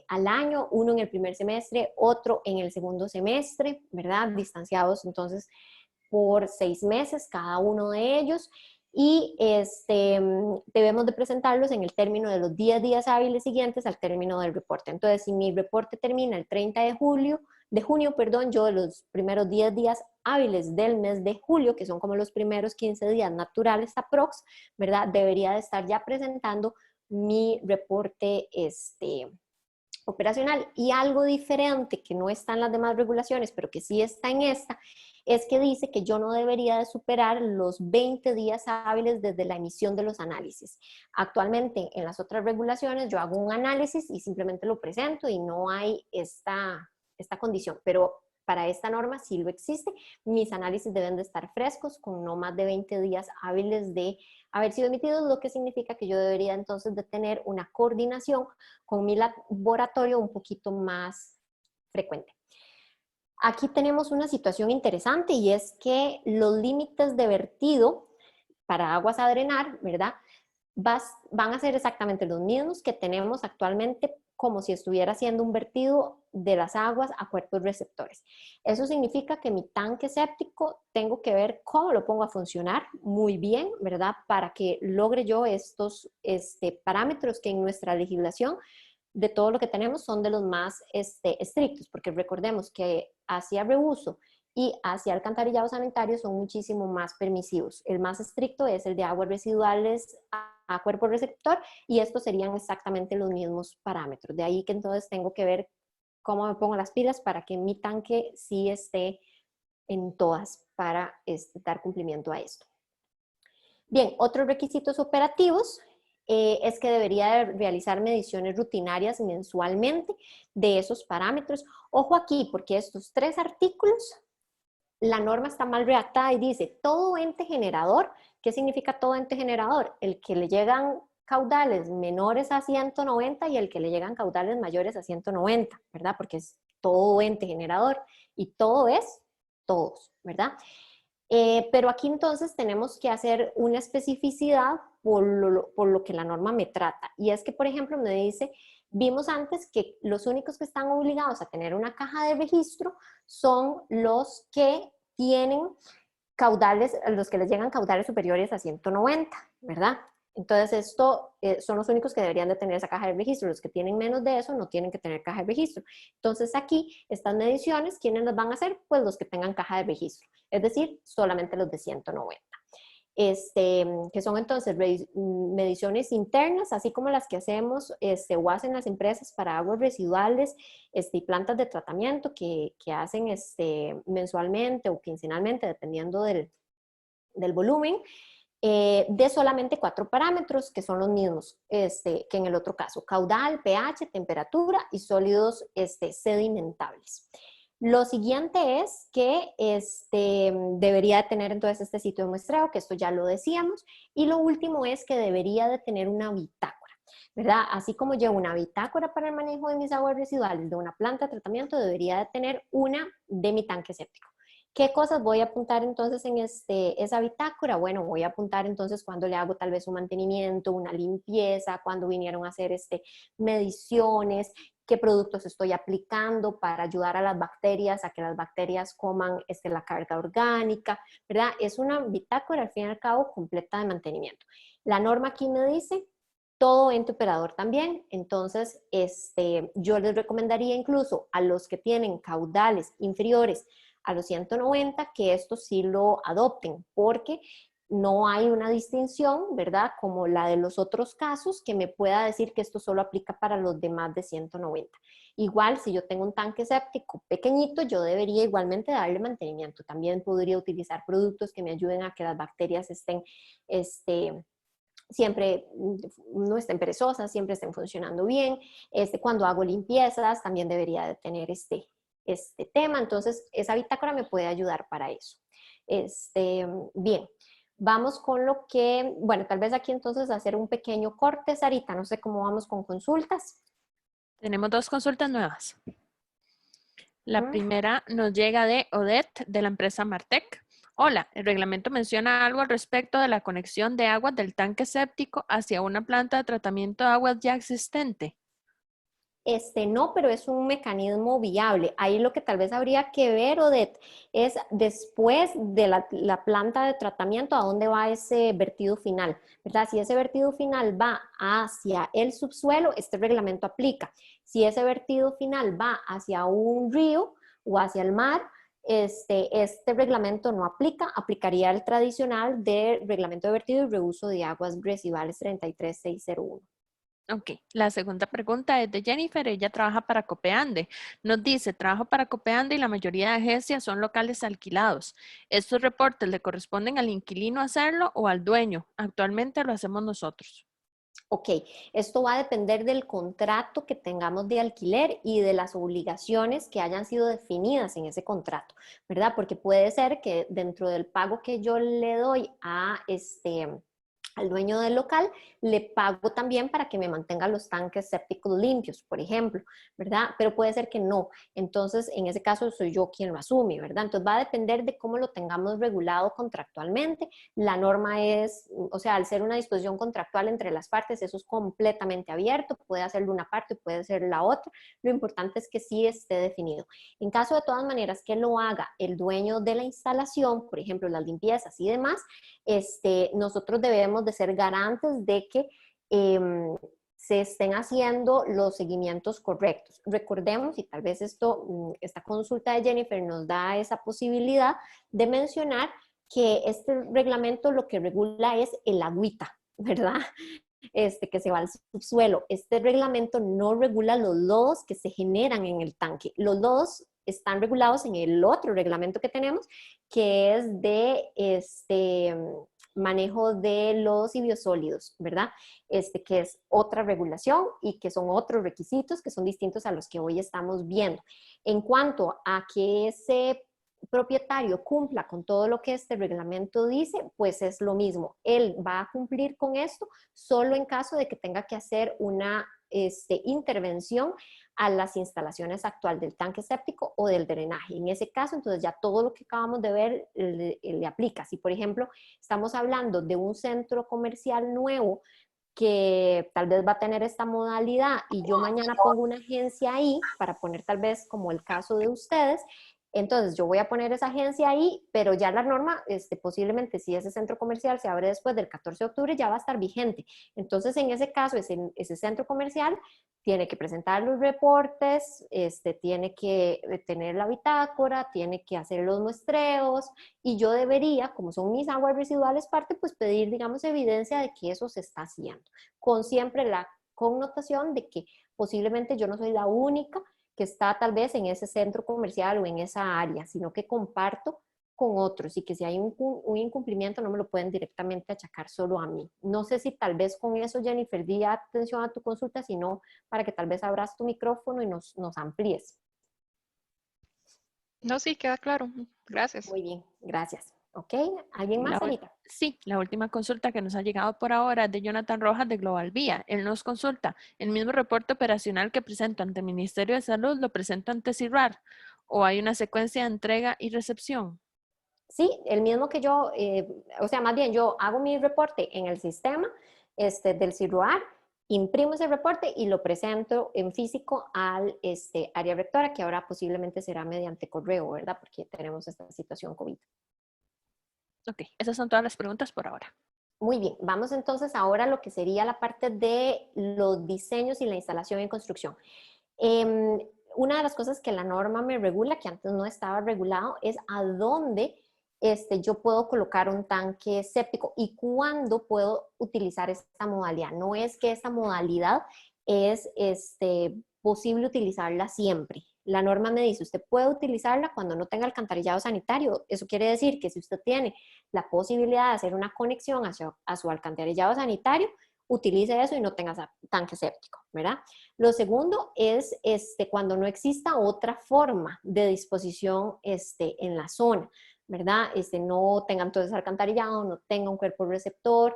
S2: al año, uno en el primer semestre, otro en el segundo semestre, ¿verdad? Distanciados entonces por 6 meses cada uno de ellos. Y debemos de presentarlos en el término de los 10 días hábiles siguientes al término del reporte. Entonces, si mi reporte termina el 30 de junio, yo de los primeros 10 días hábiles del mes de julio, que son como los primeros 15 días naturales aprox, ¿verdad? Debería de estar ya presentando mi reporte operacional. Y algo diferente que no está en las demás regulaciones, pero que sí está en esta, es que dice que yo no debería de superar los 20 días hábiles desde la emisión de los análisis. Actualmente en las otras regulaciones yo hago un análisis y simplemente lo presento y no hay esta condición, pero para esta norma sí lo existe. Mis análisis deben de estar frescos con no más de 20 días hábiles de haber sido emitidos, lo que significa que yo debería entonces de tener una coordinación con mi laboratorio un poquito más frecuente. Aquí tenemos una situación interesante y es que los límites de vertido para aguas a drenar, ¿verdad? Van a ser exactamente los mismos que tenemos actualmente, como si estuviera haciendo un vertido de las aguas a cuerpos receptores. Eso significa que mi tanque séptico tengo que ver cómo lo pongo a funcionar muy bien, ¿verdad? Para que logre yo estos parámetros que en nuestra legislación de todo lo que tenemos son de los más estrictos, porque recordemos que hacia reuso y hacia alcantarillado sanitario son muchísimo más permisivos. El más estricto es el de aguas residuales a cuerpo receptor y estos serían exactamente los mismos parámetros. De ahí que entonces tengo que ver cómo me pongo las pilas para que mi tanque sí esté en todas para dar cumplimiento a esto. Bien, otros requisitos operativos es que debería de realizar mediciones rutinarias mensualmente de esos parámetros. Ojo aquí, porque estos 3 artículos, la norma está mal redactada y dice todo ente generador. ¿Qué significa todo ente generador? El que le llegan caudales menores a 190 y el que le llegan caudales mayores a 190, ¿verdad? Porque es todo ente generador y todo es todos, ¿verdad? Pero aquí entonces tenemos que hacer una especificidad por lo que la norma me trata. Y es que, por ejemplo, me dice, vimos antes que los únicos que están obligados a tener una caja de registro son los que tienen caudales, los que les llegan caudales superiores a 190, ¿verdad? Entonces, esto son los únicos que deberían de tener esa caja de registro. Los que tienen menos de eso no tienen que tener caja de registro. Entonces, aquí, estas mediciones, ¿quiénes las van a hacer? Pues los que tengan caja de registro. Es decir, solamente los de 190. Que son entonces mediciones internas, así como las que hacemos o hacen las empresas para aguas residuales y plantas de tratamiento que hacen mensualmente o quincenalmente, dependiendo del volumen. De solamente 4 parámetros que son los mismos que en el otro caso: caudal, pH, temperatura y sólidos sedimentables. Lo siguiente es que debería tener entonces este sitio de muestreo, que esto ya lo decíamos, y lo último es que debería de tener una bitácora, ¿verdad? Así como llevo una bitácora para el manejo de mis aguas residuales de una planta de tratamiento, debería de tener una de mi tanque séptico. ¿Qué cosas voy a apuntar entonces en esa bitácora? Bueno, voy a apuntar entonces cuando le hago tal vez un mantenimiento, una limpieza, cuando vinieron a hacer mediciones, qué productos estoy aplicando para ayudar a las bacterias, a que las bacterias coman la carga orgánica, ¿verdad? Es una bitácora al fin y al cabo completa de mantenimiento. La norma aquí me dice todo ente operador también, entonces yo les recomendaría incluso a los que tienen caudales inferiores a los 190 que esto sí lo adopten, porque no hay una distinción, ¿verdad? Como la de los otros casos que me pueda decir que esto solo aplica para los demás de 190. Igual, si yo tengo un tanque séptico pequeñito, yo debería igualmente darle mantenimiento. También podría utilizar productos que me ayuden a que las bacterias estén siempre no estén perezosas, siempre estén funcionando bien. Cuando hago limpiezas, también debería de tener este tema. Entonces, esa bitácora me puede ayudar para eso. Bien, vamos con lo que, bueno, tal vez aquí entonces hacer un pequeño corte, Sarita. No sé cómo vamos con consultas.
S1: Tenemos 2 consultas nuevas. La primera nos llega de Odette, de la empresa Martec. Hola, el reglamento menciona algo al respecto de la conexión de aguas del tanque séptico hacia una planta de tratamiento de aguas ya existente.
S2: No, pero es un mecanismo viable. Ahí lo que tal vez habría que ver, Odette, es después de la planta de tratamiento, a dónde va ese vertido final, ¿verdad? Si ese vertido final va hacia el subsuelo, este reglamento aplica. Si ese vertido final va hacia un río o hacia el mar, este reglamento no aplica, aplicaría el tradicional de reglamento de vertido y reuso de aguas residuales 33601.
S1: Ok, la segunda pregunta es de Jennifer, ella trabaja para Copeande. Nos dice, trabajo para Copeande y la mayoría de agencias son locales alquilados. ¿Estos reportes le corresponden al inquilino hacerlo o al dueño? Actualmente lo hacemos nosotros.
S2: Ok, esto va a depender del contrato que tengamos de alquiler y de las obligaciones que hayan sido definidas en ese contrato, ¿verdad? Porque puede ser que dentro del pago que yo le doy al dueño del local, le pago también para que me mantenga los tanques sépticos limpios, por ejemplo, ¿verdad? Pero puede ser que no. Entonces, en ese caso, soy yo quien lo asume, ¿verdad? Entonces, va a depender de cómo lo tengamos regulado contractualmente. La norma es, o sea, al ser una disposición contractual entre las partes, eso es completamente abierto, puede hacerlo una parte, puede ser la otra. Lo importante es que sí esté definido. En caso de todas maneras que lo haga el dueño de la instalación, por ejemplo, las limpiezas y demás, nosotros debemos de ser garantes de que se estén haciendo los seguimientos correctos. Recordemos, y tal vez esta consulta de Jennifer nos da esa posibilidad de mencionar que este reglamento lo que regula es el agüita, ¿verdad? Que se va al subsuelo. Este reglamento no regula los lodos que se generan en el tanque. Los lodos están regulados en el otro reglamento que tenemos, que es de manejo de los biosólidos, ¿verdad? Que es otra regulación y que son otros requisitos que son distintos a los que hoy estamos viendo. En cuanto a que ese propietario cumpla con todo lo que este reglamento dice, pues es lo mismo. Él va a cumplir con esto solo en caso de que tenga que hacer una intervención a las instalaciones actual del tanque séptico o del drenaje. En ese caso, entonces ya todo lo que acabamos de ver le aplica. Si, por ejemplo, estamos hablando de un centro comercial nuevo que tal vez va a tener esta modalidad y yo mañana pongo una agencia ahí, para poner tal vez como el caso de ustedes, entonces yo voy a poner esa agencia ahí, pero ya la norma, posiblemente si ese centro comercial se abre después del 14 de octubre, ya va a estar vigente. Entonces en ese caso, ese centro comercial tiene que presentar los reportes, tiene que tener la bitácora, tiene que hacer los muestreos y yo debería, como son mis aguas residuales parte, pues pedir, digamos, evidencia de que eso se está haciendo, con siempre la connotación de que posiblemente yo no soy la única que está tal vez en ese centro comercial o en esa área, sino que comparto con otros y que si hay un incumplimiento no me lo pueden directamente achacar solo a mí. No sé si tal vez con eso, Jennifer, di atención a tu consulta, sino para que tal vez abras tu micrófono y nos amplíes.
S4: No, sí, queda claro. Gracias.
S2: Muy bien, gracias. ¿Ok? ¿Alguien
S1: La
S2: más,
S1: ul-
S2: Anita?
S1: sí, la última consulta que nos ha llegado por ahora es de Jonathan Rojas de Global Vía. Él nos consulta, el mismo reporte operacional que presento ante el Ministerio de Salud lo presento ante CIRRAR o hay una secuencia de entrega y recepción.
S2: Sí, el mismo que yo, o sea, más bien yo hago mi reporte en el sistema del CIRROAR, imprimo ese reporte y lo presento en físico al área rectora, que ahora posiblemente será mediante correo, ¿verdad? Porque tenemos esta situación COVID.
S1: Ok, esas son todas las preguntas por ahora.
S2: Muy bien, vamos entonces ahora a lo que sería la parte de los diseños y la instalación y construcción. Una de las cosas que la norma me regula, que antes no estaba regulado, es a dónde yo puedo colocar un tanque séptico y cuándo puedo utilizar esta modalidad. No es que esta modalidad es posible utilizarla siempre. La norma me dice, usted puede utilizarla cuando no tenga alcantarillado sanitario. Eso quiere decir que si usted tiene la posibilidad de hacer una conexión a su alcantarillado sanitario, utilice eso y no tenga tanque séptico, ¿verdad? Lo segundo es cuando no exista otra forma de disposición en la zona, ¿verdad? No tenga entonces alcantarillado, no tenga un cuerpo receptor,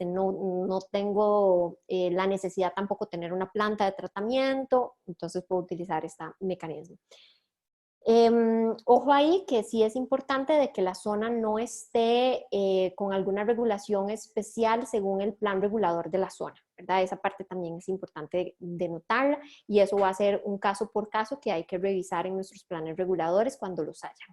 S2: no tengo la necesidad tampoco de tener una planta de tratamiento, entonces puedo utilizar este mecanismo. Ojo ahí que sí es importante de que la zona no esté con alguna regulación especial según el plan regulador de la zona, ¿verdad? Esa parte también es importante de notarla y eso va a ser un caso por caso que hay que revisar en nuestros planes reguladores cuando los haya.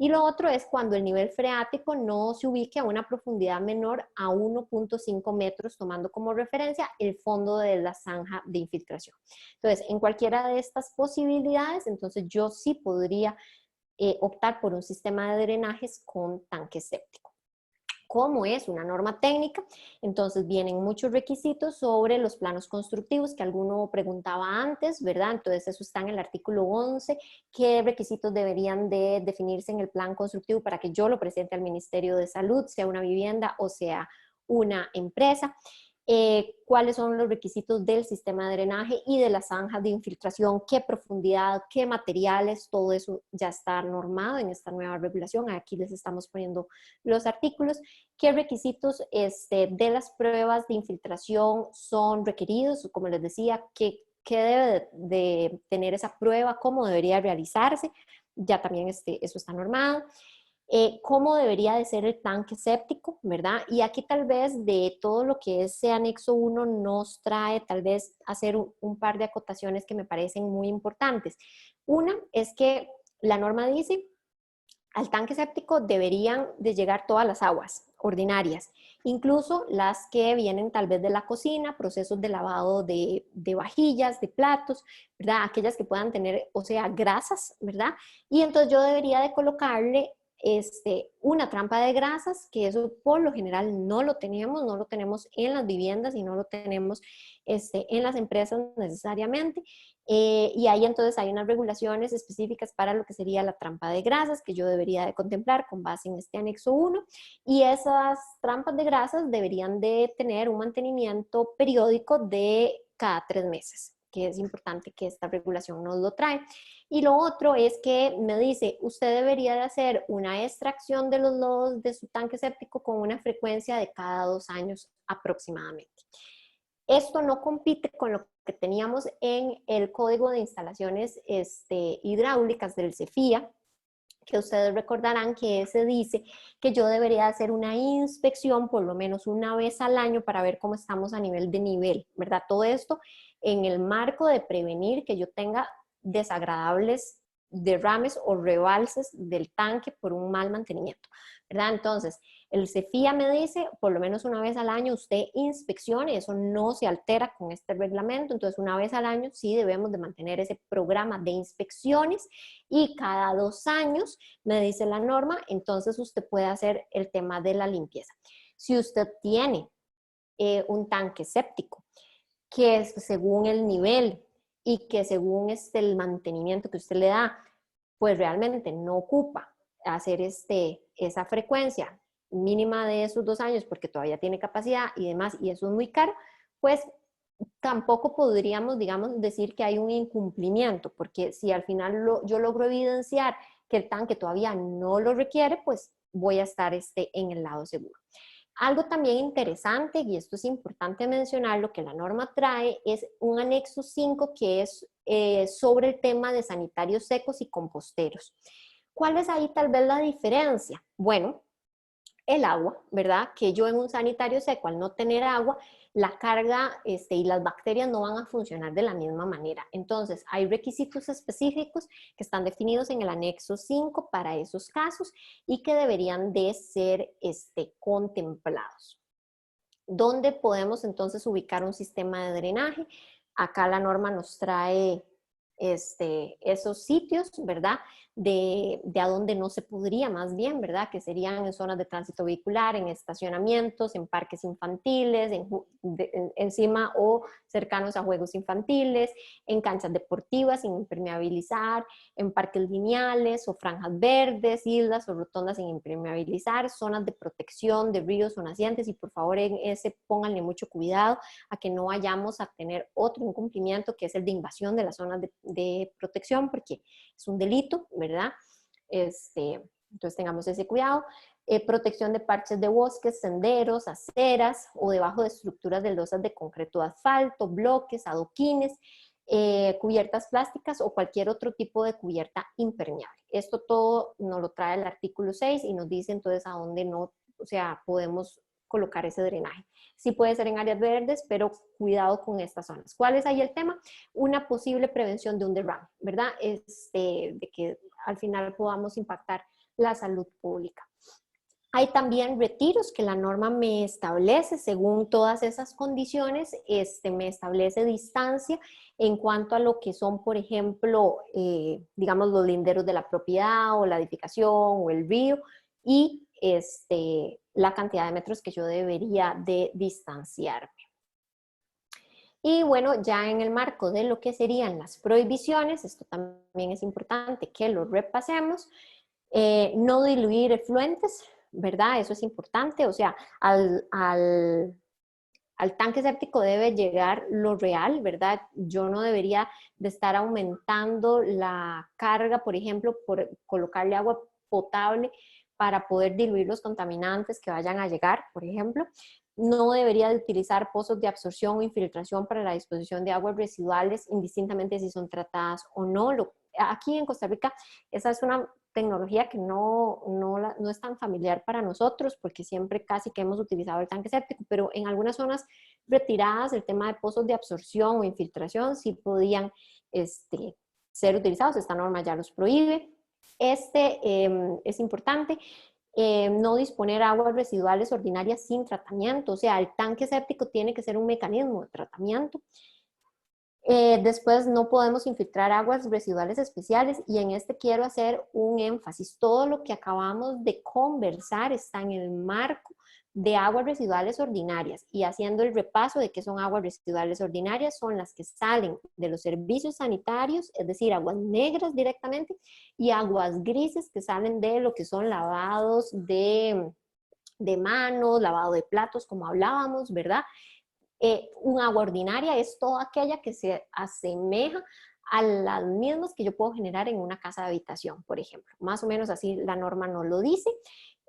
S2: Y lo otro es cuando el nivel freático no se ubique a una profundidad menor a 1.5 metros, tomando como referencia el fondo de la zanja de infiltración. Entonces, en cualquiera de estas posibilidades, entonces yo sí podría optar por un sistema de drenajes con tanque séptico. Como es una norma técnica, entonces vienen muchos requisitos sobre los planos constructivos que alguno preguntaba antes, ¿verdad? Entonces eso está en el artículo 11, qué requisitos deberían de definirse en el plan constructivo para que yo lo presente al Ministerio de Salud, sea una vivienda o sea una empresa. Cuáles son los requisitos del sistema de drenaje y de las zanjas de infiltración, qué profundidad, qué materiales, todo eso ya está normado en esta nueva regulación. Aquí les estamos poniendo los artículos. ¿Qué requisitos de las pruebas de infiltración son requeridos? Como les decía, ¿qué debe de tener esa prueba? ¿Cómo debería realizarse? Ya también eso está normado. Cómo debería de ser el tanque séptico, ¿verdad? Y aquí tal vez de todo lo que es ese anexo 1 nos trae tal vez hacer un par de acotaciones que me parecen muy importantes. Una es que la norma dice, al tanque séptico deberían de llegar todas las aguas ordinarias, incluso las que vienen tal vez de la cocina, procesos de lavado de vajillas, de platos, ¿verdad? Aquellas que puedan tener, o sea, grasas, ¿verdad? Y entonces yo debería de colocarle una trampa de grasas, que eso por lo general no lo tenemos en las viviendas y no lo tenemos en las empresas necesariamente. Y ahí entonces hay unas regulaciones específicas para lo que sería la trampa de grasas que yo debería de contemplar con base en este anexo 1, y esas trampas de grasas deberían de tener un mantenimiento periódico de cada 3 meses, que es importante que esta regulación nos lo trae. Y lo otro es que me dice, usted debería de hacer una extracción de los lodos de su tanque séptico con una frecuencia de cada 2 años aproximadamente. Esto no compite con lo que teníamos en el Código de Instalaciones Hidráulicas del CEFIA, que ustedes recordarán que ese dice que yo debería hacer una inspección por lo menos una vez al año para ver cómo estamos a nivel de nivel, ¿verdad? Todo esto en el marco de prevenir que yo tenga desagradables derrames o rebalses del tanque por un mal mantenimiento, ¿verdad? Entonces, el CEFIA me dice, por lo menos una vez al año usted inspeccione, eso no se altera con este reglamento, entonces una vez al año sí debemos de mantener ese programa de inspecciones y cada 2 años, me dice la norma, entonces usted puede hacer el tema de la limpieza. Si usted tiene un tanque séptico, que es según el nivel y que según el mantenimiento que usted le da, pues realmente no ocupa hacer esa frecuencia mínima de esos 2 años porque todavía tiene capacidad y demás, y eso es muy caro, pues tampoco podríamos, digamos, decir que hay un incumplimiento, porque si al final yo logro evidenciar que el tanque todavía no lo requiere, pues voy a estar en el lado seguro. Algo también interesante, y esto es importante mencionar, lo que la norma trae es un anexo 5 que es sobre el tema de sanitarios secos y composteros. ¿Cuál es ahí tal vez la diferencia? Bueno, el agua, ¿verdad? Que yo en un sanitario seco, al no tener agua, la carga y las bacterias no van a funcionar de la misma manera. Entonces, hay requisitos específicos que están definidos en el anexo 5 para esos casos y que deberían de ser contemplados. ¿Dónde podemos entonces ubicar un sistema de drenaje? Acá la norma nos trae esos sitios, ¿verdad? De a donde no se podría más bien, ¿verdad? Que serían en zonas de tránsito vehicular, en estacionamientos, en parques infantiles, encima o cercanos a juegos infantiles, en canchas deportivas sin impermeabilizar, en parques lineales o franjas verdes, islas o rotondas sin impermeabilizar, zonas de protección de ríos o nacientes, y por favor en ese pónganle mucho cuidado a que no vayamos a tener otro incumplimiento que es el de invasión de las zonas de protección, porque es un delito, ¿verdad? Entonces tengamos ese cuidado. Protección de parches de bosques, senderos, aceras o debajo de estructuras de losas de concreto, asfalto, bloques, adoquines. cubiertas plásticas o cualquier otro tipo de cubierta impermeable. Esto todo nos lo trae el artículo 6 y nos dice entonces a dónde no, o sea, podemos colocar ese drenaje. Sí puede ser en áreas verdes, pero cuidado con estas zonas. ¿Cuál es ahí el tema? Una posible prevención de un derrame, ¿verdad? De que al final podamos impactar la salud pública. Hay también retiros que la norma me establece según todas esas condiciones, me establece distancia en cuanto a lo que son, por ejemplo, digamos los linderos de la propiedad o la edificación o el río y la cantidad de metros que yo debería de distanciarme. Y bueno, ya en el marco de lo que serían las prohibiciones, esto también es importante que lo repasemos, no diluir efluentes, ¿verdad? Eso es importante, o sea, al tanque séptico debe llegar lo real, ¿verdad? Yo no debería de estar aumentando la carga, por ejemplo, por colocarle agua potable para poder diluir los contaminantes que vayan a llegar, por ejemplo. No debería de utilizar pozos de absorción o infiltración para la disposición de aguas residuales, indistintamente si son tratadas o no. Aquí en Costa Rica, esa es una tecnología que no es tan familiar para nosotros, porque siempre casi que hemos utilizado el tanque séptico, pero en algunas zonas retiradas el tema de pozos de absorción o infiltración sí podían ser utilizados. Esta norma ya los prohíbe. Es importante. No disponer aguas residuales ordinarias sin tratamiento, o sea, el tanque séptico tiene que ser un mecanismo de tratamiento. Después no podemos infiltrar aguas residuales especiales y en quiero hacer un énfasis. Todo lo que acabamos de conversar está en el marco de aguas residuales ordinarias y haciendo el repaso de qué son aguas residuales ordinarias, son las que salen de los servicios sanitarios, es decir, aguas negras directamente y aguas grises que salen de lo que son lavados de manos, lavado de platos, como hablábamos, ¿verdad? Un agua ordinaria es toda aquella que se asemeja a las mismas que yo puedo generar en una casa de habitación, por ejemplo. Más o menos así la norma nos lo dice.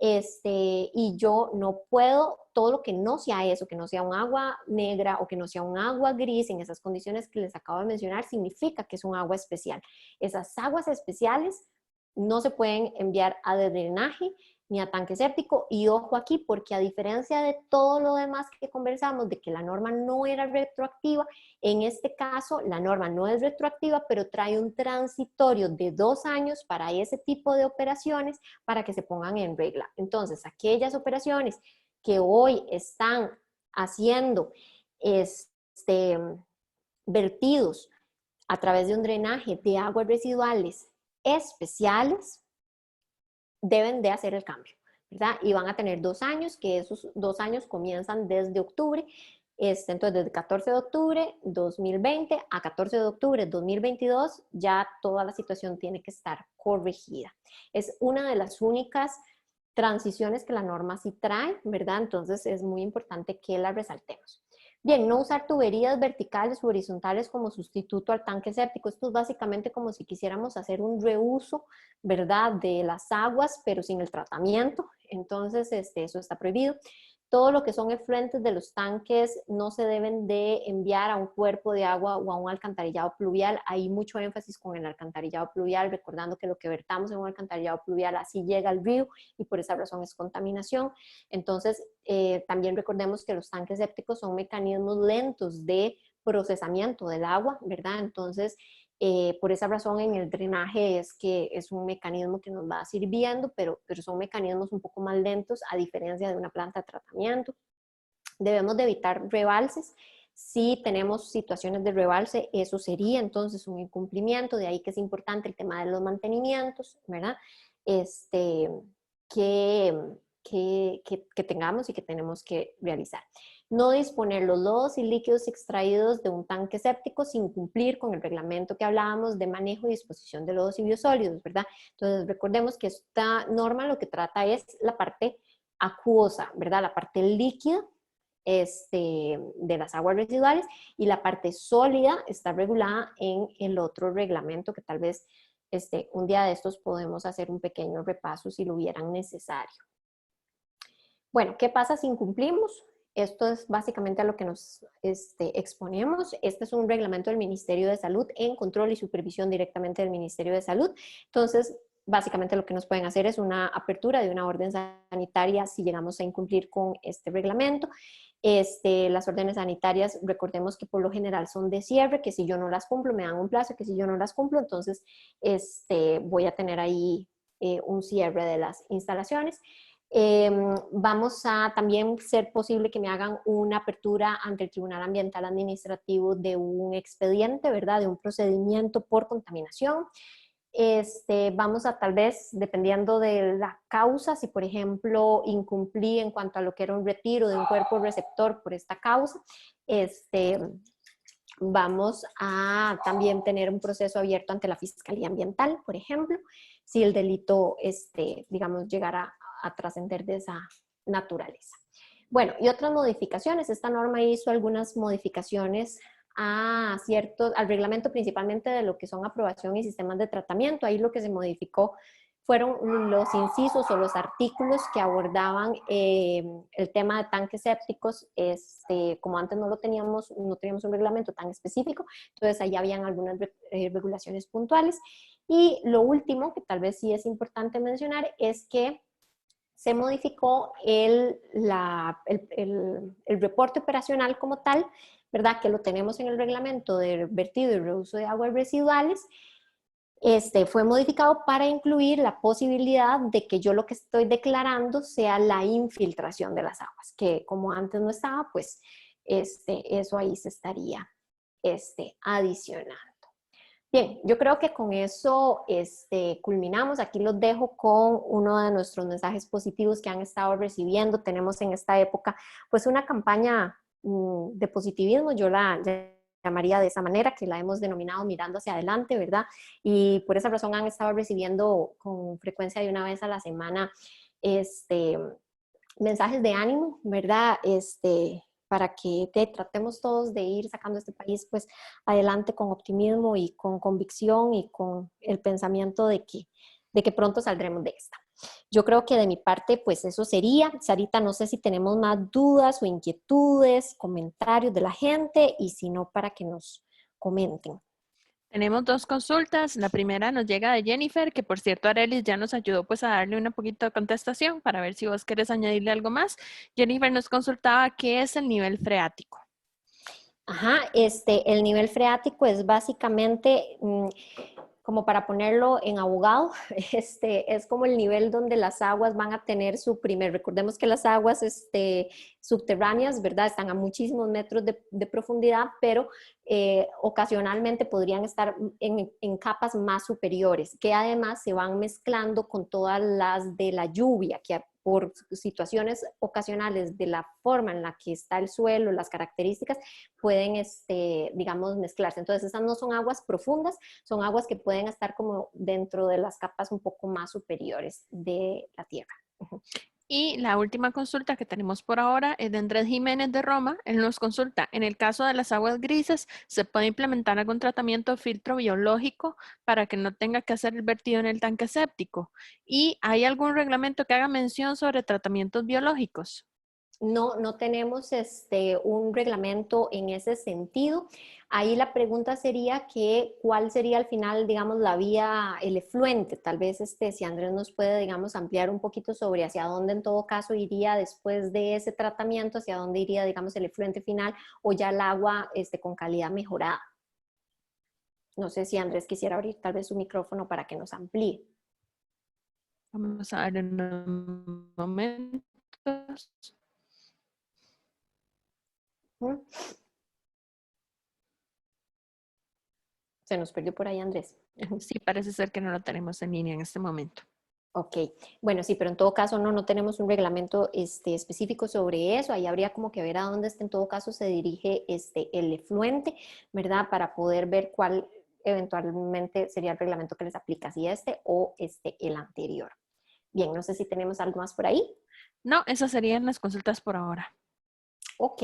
S2: Y yo no puedo, todo lo que no sea eso, que no sea un agua negra o que no sea un agua gris, en esas condiciones que les acabo de mencionar, significa que es un agua especial. Esas aguas especiales no se pueden enviar a drenaje ni a tanque séptico, y ojo aquí, porque a diferencia de todo lo demás que conversamos, de que la norma no era retroactiva, en este caso la norma no es retroactiva, pero trae un transitorio de 2 años para ese tipo de operaciones para que se pongan en regla. Entonces, aquellas operaciones que hoy están haciendo vertidos a través de un drenaje de aguas residuales especiales, deben de hacer el cambio, ¿verdad? Y van a tener 2 años, que esos 2 años comienzan desde octubre, entonces desde 14 de octubre 2020 a 14 de octubre 2022 ya toda la situación tiene que estar corregida. Es una de las únicas transiciones que la norma sí trae, ¿verdad? Entonces es muy importante que la resaltemos. Bien, no usar tuberías verticales o horizontales como sustituto al tanque séptico. Esto es básicamente como si quisiéramos hacer un reuso, ¿verdad?, de las aguas, pero sin el tratamiento. Entonces, eso está prohibido. Todo lo que son efluentes de los tanques no se deben de enviar a un cuerpo de agua o a un alcantarillado pluvial. Hay mucho énfasis con el alcantarillado pluvial, recordando que lo que vertamos en un alcantarillado pluvial así llega al río y por esa razón es contaminación. Entonces, también recordemos que los tanques sépticos son mecanismos lentos de procesamiento del agua, ¿verdad? Entonces, por esa razón en el drenaje es que es un mecanismo que nos va sirviendo, pero son mecanismos un poco más lentos a diferencia de una planta de tratamiento. Debemos de evitar rebalses. Si tenemos situaciones de rebalse, eso sería entonces un incumplimiento, de ahí que es importante el tema de los mantenimientos, ¿verdad? Que tengamos y que tenemos que realizar. No disponer los lodos y líquidos extraídos de un tanque séptico sin cumplir con el reglamento que hablábamos de manejo y disposición de lodos y biosólidos, ¿verdad? Entonces recordemos que esta norma lo que trata es la parte acuosa, ¿verdad? La parte líquida de las aguas residuales, y la parte sólida está regulada en el otro reglamento que tal vez un día de estos podemos hacer un pequeño repaso si lo hubieran necesario. Bueno, ¿qué pasa si incumplimos? Esto es básicamente a lo que nos exponemos. Este es un reglamento del Ministerio de Salud en control y supervisión directamente del Ministerio de Salud. Entonces, básicamente lo que nos pueden hacer es una apertura de una orden sanitaria si llegamos a incumplir con este reglamento. Las órdenes sanitarias, recordemos que por lo general son de cierre, que si yo no las cumplo me dan un plazo, que si yo no las cumplo, entonces voy a tener ahí un cierre de las instalaciones. Vamos a también ser posible que me hagan una apertura ante el Tribunal Ambiental Administrativo de un expediente, ¿verdad? De un procedimiento por contaminación. Vamos a tal vez, dependiendo de la causa, si por ejemplo incumplí en cuanto a lo que era un retiro de un cuerpo receptor por esta causa, vamos a también tener un proceso abierto ante la Fiscalía Ambiental, por ejemplo, si el delito, digamos, llegara a trascender de esa naturaleza. Bueno, y otras modificaciones. Esta norma hizo algunas modificaciones al reglamento, principalmente de lo que son aprobación y sistemas de tratamiento. Ahí lo que se modificó fueron los incisos o los artículos que abordaban el tema de tanques sépticos. Como antes no teníamos un reglamento tan específico, entonces ahí habían algunas regulaciones puntuales. Y lo último, que tal vez sí es importante mencionar, es que se modificó el reporte operacional como tal, ¿verdad? Que lo tenemos en el reglamento de vertido y reuso de aguas residuales. Fue modificado para incluir la posibilidad de que yo lo que estoy declarando sea la infiltración de las aguas, que como antes no estaba, pues eso ahí se estaría adicionando. Bien, yo creo que con eso culminamos. Aquí los dejo con uno de nuestros mensajes positivos que han estado recibiendo. Tenemos en esta época pues una campaña de positivismo, yo la llamaría de esa manera, que la hemos denominado Mirando hacia adelante, ¿verdad? Y por esa razón han estado recibiendo con frecuencia de una vez a la semana mensajes de ánimo, ¿verdad? Para que tratemos todos de ir sacando este país pues adelante con optimismo y con convicción y con el pensamiento de que pronto saldremos de esta. Yo creo que de mi parte pues eso sería. Sarita, no sé si tenemos más dudas o inquietudes, comentarios de la gente, y si no, para que nos comenten.
S1: Tenemos dos consultas. La primera nos llega de Jennifer, que por cierto Arelis ya nos ayudó pues a darle una poquito de contestación para ver si vos querés añadirle algo más. Jennifer nos consultaba qué es el nivel freático.
S2: Ajá, el nivel freático es básicamente, como para ponerlo en abogado, es como el nivel donde las aguas van a tener recordemos que las aguas subterráneas, ¿verdad? Están a muchísimos metros de profundidad, pero ocasionalmente podrían estar en capas más superiores, que además se van mezclando con todas las de la lluvia, que por situaciones ocasionales de la forma en la que está el suelo, las características, pueden, digamos, mezclarse. Entonces, esas no son aguas profundas, son aguas que pueden estar como dentro de las capas un poco más superiores de la tierra.
S1: Y la última consulta que tenemos por ahora es de Andrés Jiménez de Roma. Él nos consulta, en el caso de las aguas grises, ¿se puede implementar algún tratamiento o filtro biológico para que no tenga que hacer el vertido en el tanque séptico? ¿Y hay algún reglamento que haga mención sobre tratamientos biológicos?
S2: No tenemos un reglamento en ese sentido. Ahí la pregunta sería que cuál sería al final, digamos, la vía, el efluente. Tal vez si Andrés nos puede, digamos, ampliar un poquito sobre hacia dónde en todo caso iría después de ese tratamiento, hacia dónde iría, digamos, el efluente final, o ya el agua con calidad mejorada. No sé si Andrés quisiera abrir tal vez su micrófono para que nos amplíe.
S1: Vamos a ver en un momento.
S2: Se nos perdió por ahí Andrés.
S1: Sí, parece ser que no lo tenemos en línea en este momento.
S2: Ok, bueno, sí, pero en todo caso no tenemos un reglamento específico sobre eso. Ahí habría como que ver a dónde en todo caso se dirige el efluente, ¿verdad? Para poder ver cuál eventualmente sería el reglamento que les aplica, si o el anterior. Bien, no sé si tenemos algo más por ahí.
S1: No, esas serían las consultas por ahora.
S2: Ok,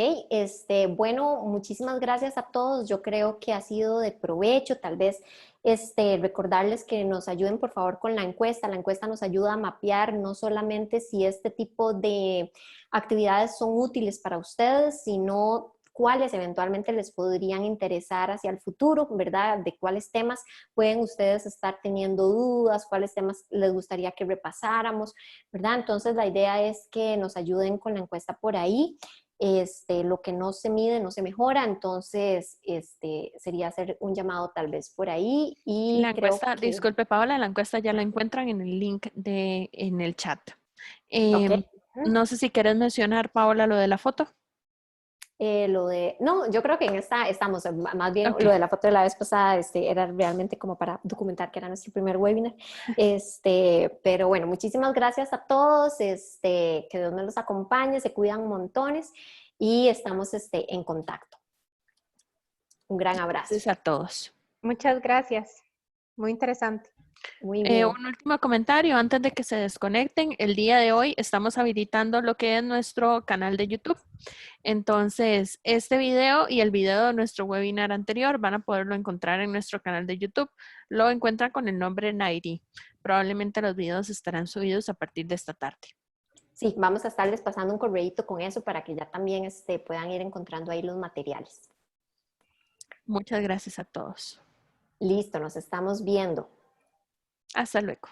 S2: bueno, muchísimas gracias a todos. Yo creo que ha sido de provecho. Tal vez recordarles que nos ayuden por favor con la encuesta. La encuesta nos ayuda a mapear no solamente si este tipo de actividades son útiles para ustedes, sino cuáles eventualmente les podrían interesar hacia el futuro, ¿verdad? De cuáles temas pueden ustedes estar teniendo dudas, cuáles temas les gustaría que repasáramos, ¿verdad? Entonces la idea es que nos ayuden con la encuesta por ahí. Lo que no se mide no se mejora, entonces sería hacer un llamado tal vez por ahí
S1: La
S2: y creo
S1: encuesta,
S2: que,
S1: disculpe Paola, la encuesta ya la encuentran en el link en el chat.
S2: ok.
S1: No sé si quieres mencionar, Paola, lo de la foto.
S2: No, yo creo que en esta estamos, más bien
S1: Ok,
S2: lo de la foto de la vez pasada, era realmente como para documentar que era nuestro primer webinar, pero bueno, muchísimas gracias a todos, que Dios me los acompañe, se cuidan montones y estamos, en contacto. Un gran abrazo.
S1: gracias a todos.
S4: Muchas gracias. Muy interesante.
S2: Muy bien.
S1: Un último comentario antes de que se desconecten. El día de hoy estamos habilitando lo que es nuestro canal de YouTube. Entonces, este video y el video de nuestro webinar anterior van a poderlo encontrar en nuestro canal de YouTube. Lo encuentran con el nombre Nairi. Probablemente los videos estarán subidos a partir de esta tarde.
S2: Sí, vamos a estarles pasando un correíto con eso para que ya también puedan ir encontrando ahí los materiales.
S1: Muchas gracias a todos.
S2: Listo, nos estamos viendo.
S1: Hasta luego.